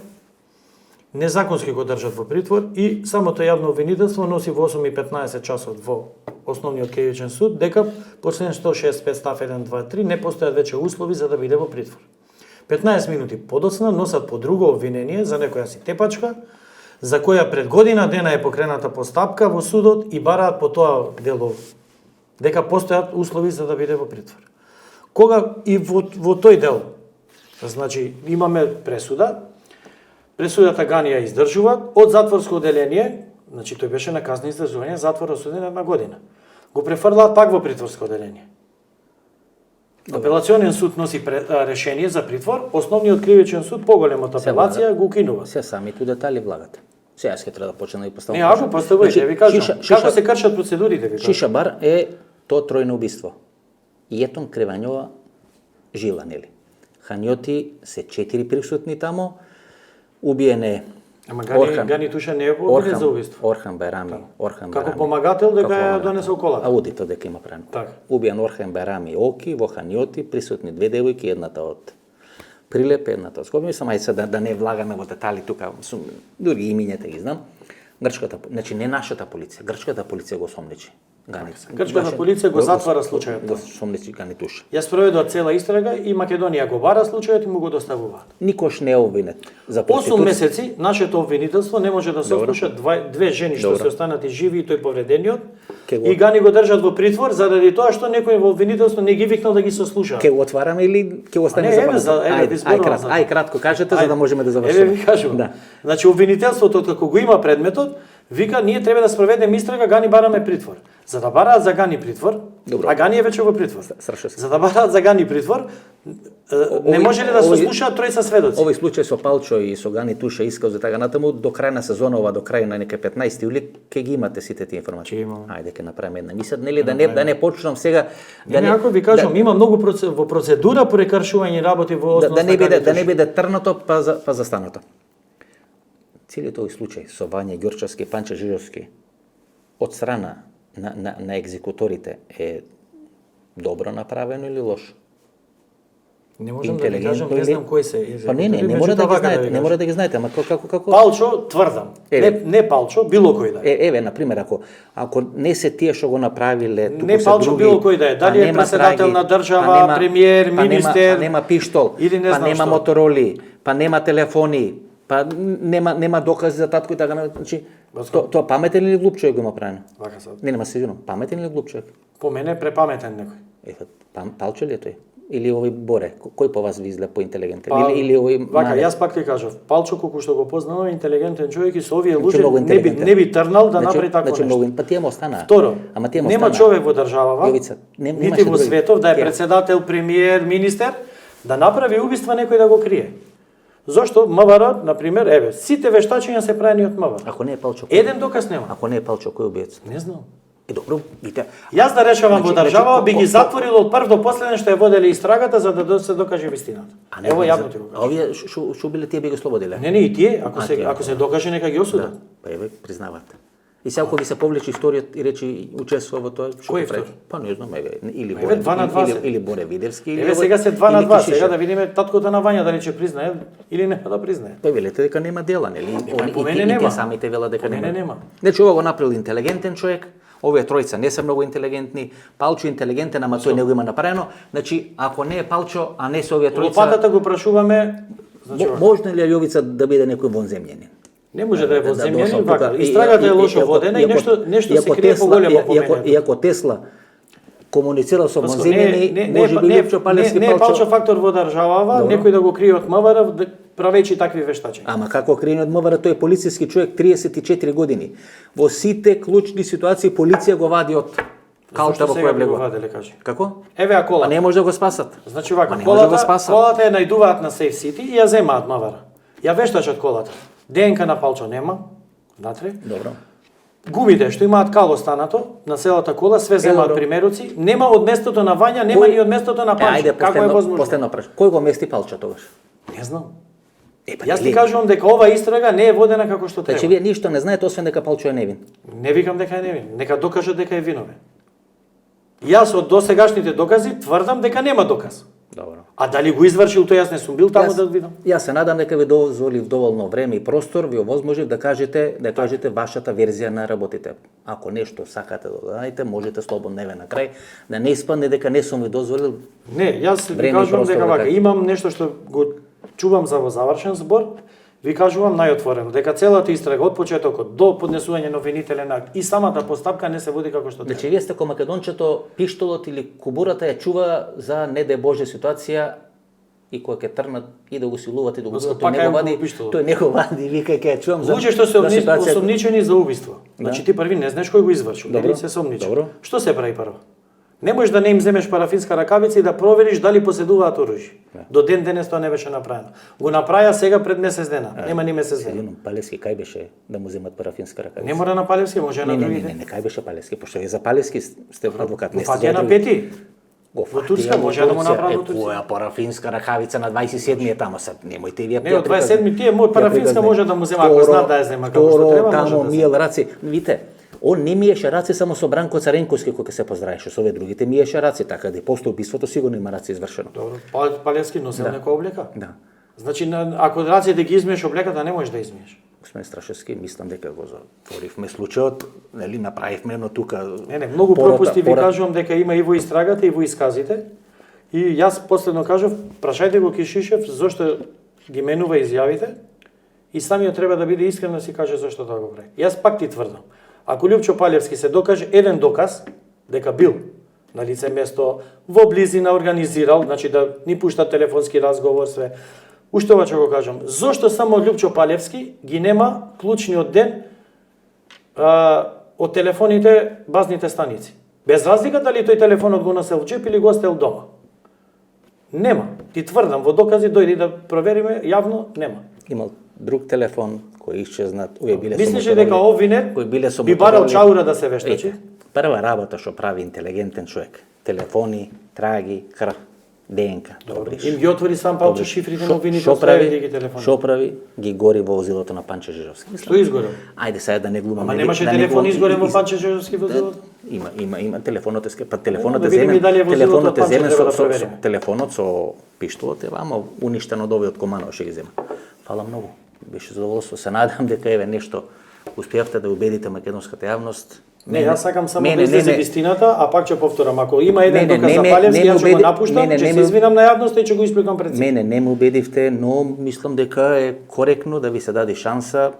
Незаконски го држат во притвор и самото јавно обвинителство носи во 8:15 часот во Основниот кривичен суд дека по член 165 став 1, 2, 3 не постојат веќе услови за да биде во притвор. 15 минути подоцна носат по друго обвинение за некоја си тепачка, за која пред година дена е покрената постапка во судот и бараат по тоа дело дека постојат услови за да биде во притвор. Кога и во тој дел, значи имаме пресудата Гани ја издржуваат од затворско оделение, значи тој беше на казна издржување, затвор осуден 1 година. Го префрлаат пак во притворско оделение. Апелационен суд носи решение за притвор, Основниот кривичен суд поголемата апелација го укинува. Се самите детали влагате. Сега ќе треба да почнам да ви поставам. Не, ако поставувате, ви кажам, како се кршат процедурите, ви кажам. Шишабар е тоа тројно убиство. И етон Кревањова жила, нели? Ханиоти се 4 присутни тамо, убиен е Ама Гани Туша не е обвинет за убиство. Орхан Байрами. Како помагател дека ја донесел колата. Аудитор дека има прено. Убиен Орхан Байрами Оки во Ханиоти, присутни 2 девојки, едната од Прилеп, едната од Скопје. Мислам, ајде да не влагаме во детали тука, дури имињата ги знам. Грчката, значи не нашата полиција, грчката полиција го сомничи. Грчката полиција го затвара случајот. Го сомничи Гани Туша. Ја спроведува цела истрага и Македонија го бара случајот и му го доставуваат. Никош не е обвинет за проституција. 8 месеци нашето обвинителство не може да се слуша две жени што се останати живи и тој повредениот, и Гани го држат во притвор заради тоа што некој во обвинителство не ги викнал да ги сослуша. Ке го отвараме или ке го оставиме за памет? Ај кратко кажете за да можеме да завршиме. Еве ви кажувам. Да. Значи обвинителството како го има предметот, вика ние треба да спроведеме истрага, Гани бараме притвор. За да бараат за Гани притвор, добро. А Гани е веќе во притвор. За да бараат за Гани притвор, не може ли да се слушаат тројца сведоци? Овој случај со Палчо и со Гани Туша искал за така натаму до крај на сезонова, до крај на нека 15 јули ќе ги имате сите тие информации. Ајде ќе направиме една мисија, нели да не почнам сега да не ако ви кажам, има многу во процедура по прекршување работи во однос да не биде трното па застанато. Целиот овој случај со Вања Ѓорчевски, Панче Жижовски од страна на екзекуторите е добро направено или лошо? Не можам да ви кажам, не знам кои се. Па не мора да ги знаете, не мора да ги знаете, ама како Палчо тврдам. Не Палчо, било кој да е. Еве на пример ако не се тие што го направиле, туку не Палчо било кој да е, дали е претседател на држава, премиер, министер, нема пиштол, па нема мотороли, па нема телефони, па нема докази за татко и така, значи тоа паметен или глуп човек го има правено? Вака сад. Нема се извинувам, паметен или глуп човек? По мене препаметен некој. Палчо ли е тој? Или овој Боре? Кој по вас ви изгледа поинтелигентен? Или овој Вака, јас пак ти кажав, Палчо колку што го познавам, интелигентен човек и со овие луѓе не би трнал да направи такво нешто. Па тие му останаа. Второ, нема човек во државава, нити во светов да е претседател, премиер, министер, да направи убиство некој да го крие. Зошто МВР, на пример, еве, сите вештачења се правени од МВР. Ако не е Палчо, еден доказ нема. Ако не е Палчо, кој е убиец? Не знам. Добро, видите. Јас да решавам во држава, би ги затворил од прв до последен што ја водели истрагата за да се докаже вистината. Ево јавно ти го кажам. А овие што биле тие би ги слободиле? Не, и тие, ако се докаже нека ги осудат. Па еве признавате. И сега ако ви се повлече историјата и речи учествува во тоа, што ќе прави? Па не знам, еве или Боре Видерски или еве сега се 2 на 2, сега да видиме таткото на Вања дали ќе признае или нема да признае. Па велете дека нема дела, нели? И тие самите велат дека нема. Значи ова го направил интелигентен човек. Овие тројца не се многу интелигентни, Палчо интелигентен, ама тој не го има направено. Значи, ако не е Палчо, а не се овие тројца... Лопатата го прашуваме... Можно ли Јовица да биде некој вонземјанин? Не може да е вонземјанин, вака. Истрагата е лошо водена и нешто се крие поголемо помењето. Иако Тесла комуницирал со вонземјани, може би Лјупчо Палевски Палчо... Не е Палчо фактор во државава, некој да го крие од МВР, правејќи такви вештачења. Ама како крие од МВР, тој е полициски човек 34 години. Во сите клучни ситуации полиција го вади од калта во која влегува. Како? Еве а колата. А не може да го спасат. Значи вака, колата ја најдуваат на Safe City и ја земаат МВР. Ја вештачат колата. ДНК на Палчо нема, внатре. Добро. Гумите што имаат кал останато на целата кола, све земаат примеруци, нема од местото на Вања, нема ни од местото на Панчо. Како е возможно? Последно прашање. Кој го мести Палчо тогаш? Не знам. Јас ти кажувам дека ова истрага не е водена како што треба. Значи вие ништо не знаете освен дека Палчо е невин. Не викам дека е невин, нека докажат дека е виновен. Јас од досегашните докази тврдам дека нема доказ. Добро. А дали го извршил тој, јас не сум бил таму да видам. Јас се надам дека ви дозволив доволно време и простор, ви овозможив да кажете вашата верзија на работите. Ако нешто сакате да додаде, можете слободно еве на крај, да не испадне дека не сум ви дозволил. Не, јас ви кажувам дека вака, имам нешто што го чувам за во завршен збор. Ви кажувам најотворено дека целата истрага од почетокот до поднесување на обвинителен акт и самата постапка не се води како што треба. Значи вие сте ко македончето, пиштолот или кубурата ја чува за не де Боже ситуација и кога ќе трнат и да го силуват и да го убиват, тој не го вади, вика ќе ја чувам за луѓе што се осомничени за убиство. Значи ти први не знаеш кој го извршил, дали се сомничи. Што се прави прво? Не можеш да не им земеш парафинска ракавица и да провериш дали поседуваат оружје. До ден денес тоа не беше направено. Го направија сега пред месец дена. Нема ни месец дена. Палевски кај беше да му земат парафинска ракавица? Не мора на Палевски, може на другите. Не, кај беше Палевски, пошто вие за Палевски сте адвокат. Не сте на Пети. Во Турска може да му направи во Турска. Која парафинска ракавица на 27 е таму сад. Немојте вие. Не, од 27 тие мој парафинска може да му зема ако знаат да ја зема како што треба. Таму миел раци. Видите, он не миеше раци само со Бранко Царенковски кога се поздравеше, со овие другите миеше раци, така да и после убиството сигурно има раци извршено. Добро, Палевски носел некоја облека? Да. Значи ако раците ги измиеш облеката, не можеш да измиеш. Господин Страшевски, мислам дека го затворивме случајот, нели направивме едно тука. Не, многу пропусти ви кажувам дека има и во истрагата и во исказите. И јас последно кажав, прашајте го Кишишев зошто ги менува изјавите и самиот треба да биде искрен да си каже зошто тоа го прави. Јас пак ти тврдам. Ако Лјупчо Палевски се докаже еден доказ дека бил на лице место, во близина организирал, значи да ни пушта телефонски разговор, све. Уште ова ќе го кажам. Зошто само Лјупчо Палевски ги нема клучниот ден од телефоните, базните станици? Без разлика дали тој телефонот го носел в джеп или го оставил дома. Нема. Ти тврдам, во докази дојди да провериме, јавно нема. Имал друг телефон кој исчезнат, овие биле Мислиш ли дека Обвинет би барал чаура да се вештачи? Прва работа што прави интелигентен човек, телефони, траги, крв, ДНК. Им ги отвори сам Палчо шифрите на Обвинет, остави ги телефони. Што прави? Ги гори во возилото на Панче Жижовски. Што изгорел? Ајде сега да не глумам. Ама немаше телефон изгорен во Панче Жижовски возилото? Има телефонот телефонот е земен. Телефонот со пиштолот е вама уништен од овој од Команово ќе ги зема. Фала многу. Беше задоволство. Се надам дека еве нешто успеавте да убедите македонската јавност. Не, јас сакам само да излезе вистината, а пак ќе повторам, ако има еден доказ за Палевски, јас ќе го напуштам, ќе се извинам на јавноста и ќе го испликам пред сите. Мене не ме убедивте, но мислам дека е коректно да ви се даде шанса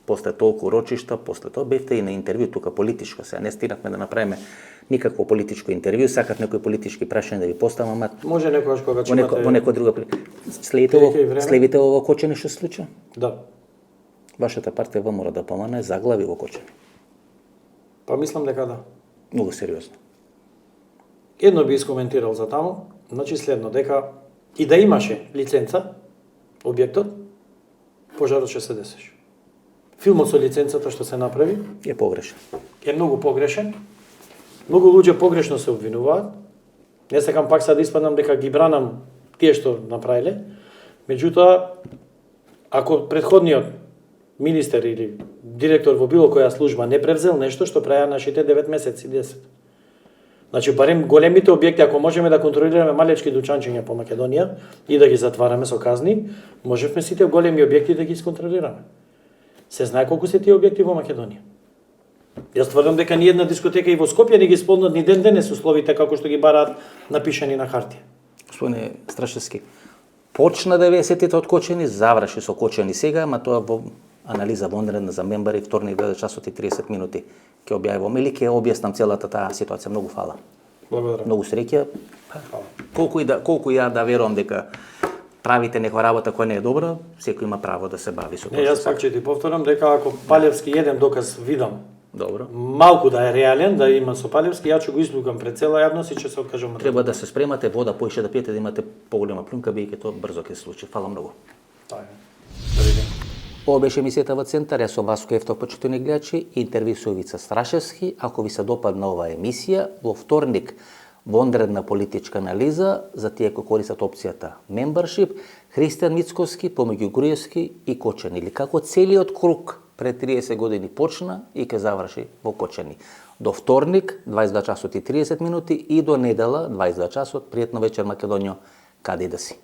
после толку рочишта, после тоа бевте и на интервју тука политичко, сега не стигнахме да направиме никакво политичко интервју, сакав некои политички прашања да ви поставам, ама може некогаш кога ќе имате во некоја друга следите во Кочани што се случи? Да. Вашата партија ВМРО да помане заглави во Кочани. Па мислам дека да. Многу сериозно. Едно би искоментирал за таму, значи следно, дека и да имаше лиценца, објектот, пожарот ќе се десеше. Филмот со лиценцата што се направи е погрешен. Е многу погрешен. Многу луѓе погрешно се обвинуваат. Не сакам пак сега да испаднам дека ги бранам тие што направиле. Меѓутоа, ако претходниот министер или директор во било која служба не превзел нешто што праја нашите 9 месеци, 10. Значи, барем големите објекти, ако можеме да контролираме малечки дучанчиња по Македонија и да ги затвараме со казни, можевме сите големи објекти да ги исконтролираме. Се знае колку се тие објекти во Македонија. Јас тврдам дека ни една дискотека и во Скопје не ги исполнат ни ден денес условите како што ги бараат напишани на хартија. Господине Страшевски, почна 90-тите од Кочани, заврши со Кочани сега, ама тоа во анализа вонредна за мембари, вторник 2 часот и 30 минути ќе објавам или ќе објаснам целата таа ситуација. Многу фала. Благодарам. Многу среќа. Колку ја да верувам дека правите некоја работа која не е добра, секој има право да се бави со тоа. Не, јас пак ќе ти повторам дека ако Палевски еден доказ видам, добро, малку да е реален, да има со Палевски, ја ќе го исплукам пред цела јавност и ќе се откажам. Треба да се спремате, вода поише да пиете, да имате поголема плунка, бидејќи тоа брзо ќе се случи. Фала многу. Ова беше емисијата во Центар, јас сум Васко Ефтов, почитувани гледачи, интервју со Ивица Страшевски. Ако ви се допадна оваа емисија, во вторник вонредна политичка анализа за тие кои користат опцијата Membership, Христијан Мицковски помеѓу Груевски и Кочани, или како целиот круг пред 30 години почна и ќе заврши во Кочани. До вторник 22 часот и 30 минути и до недела 22 часот. Пријатно вечер Македонија, каде да си.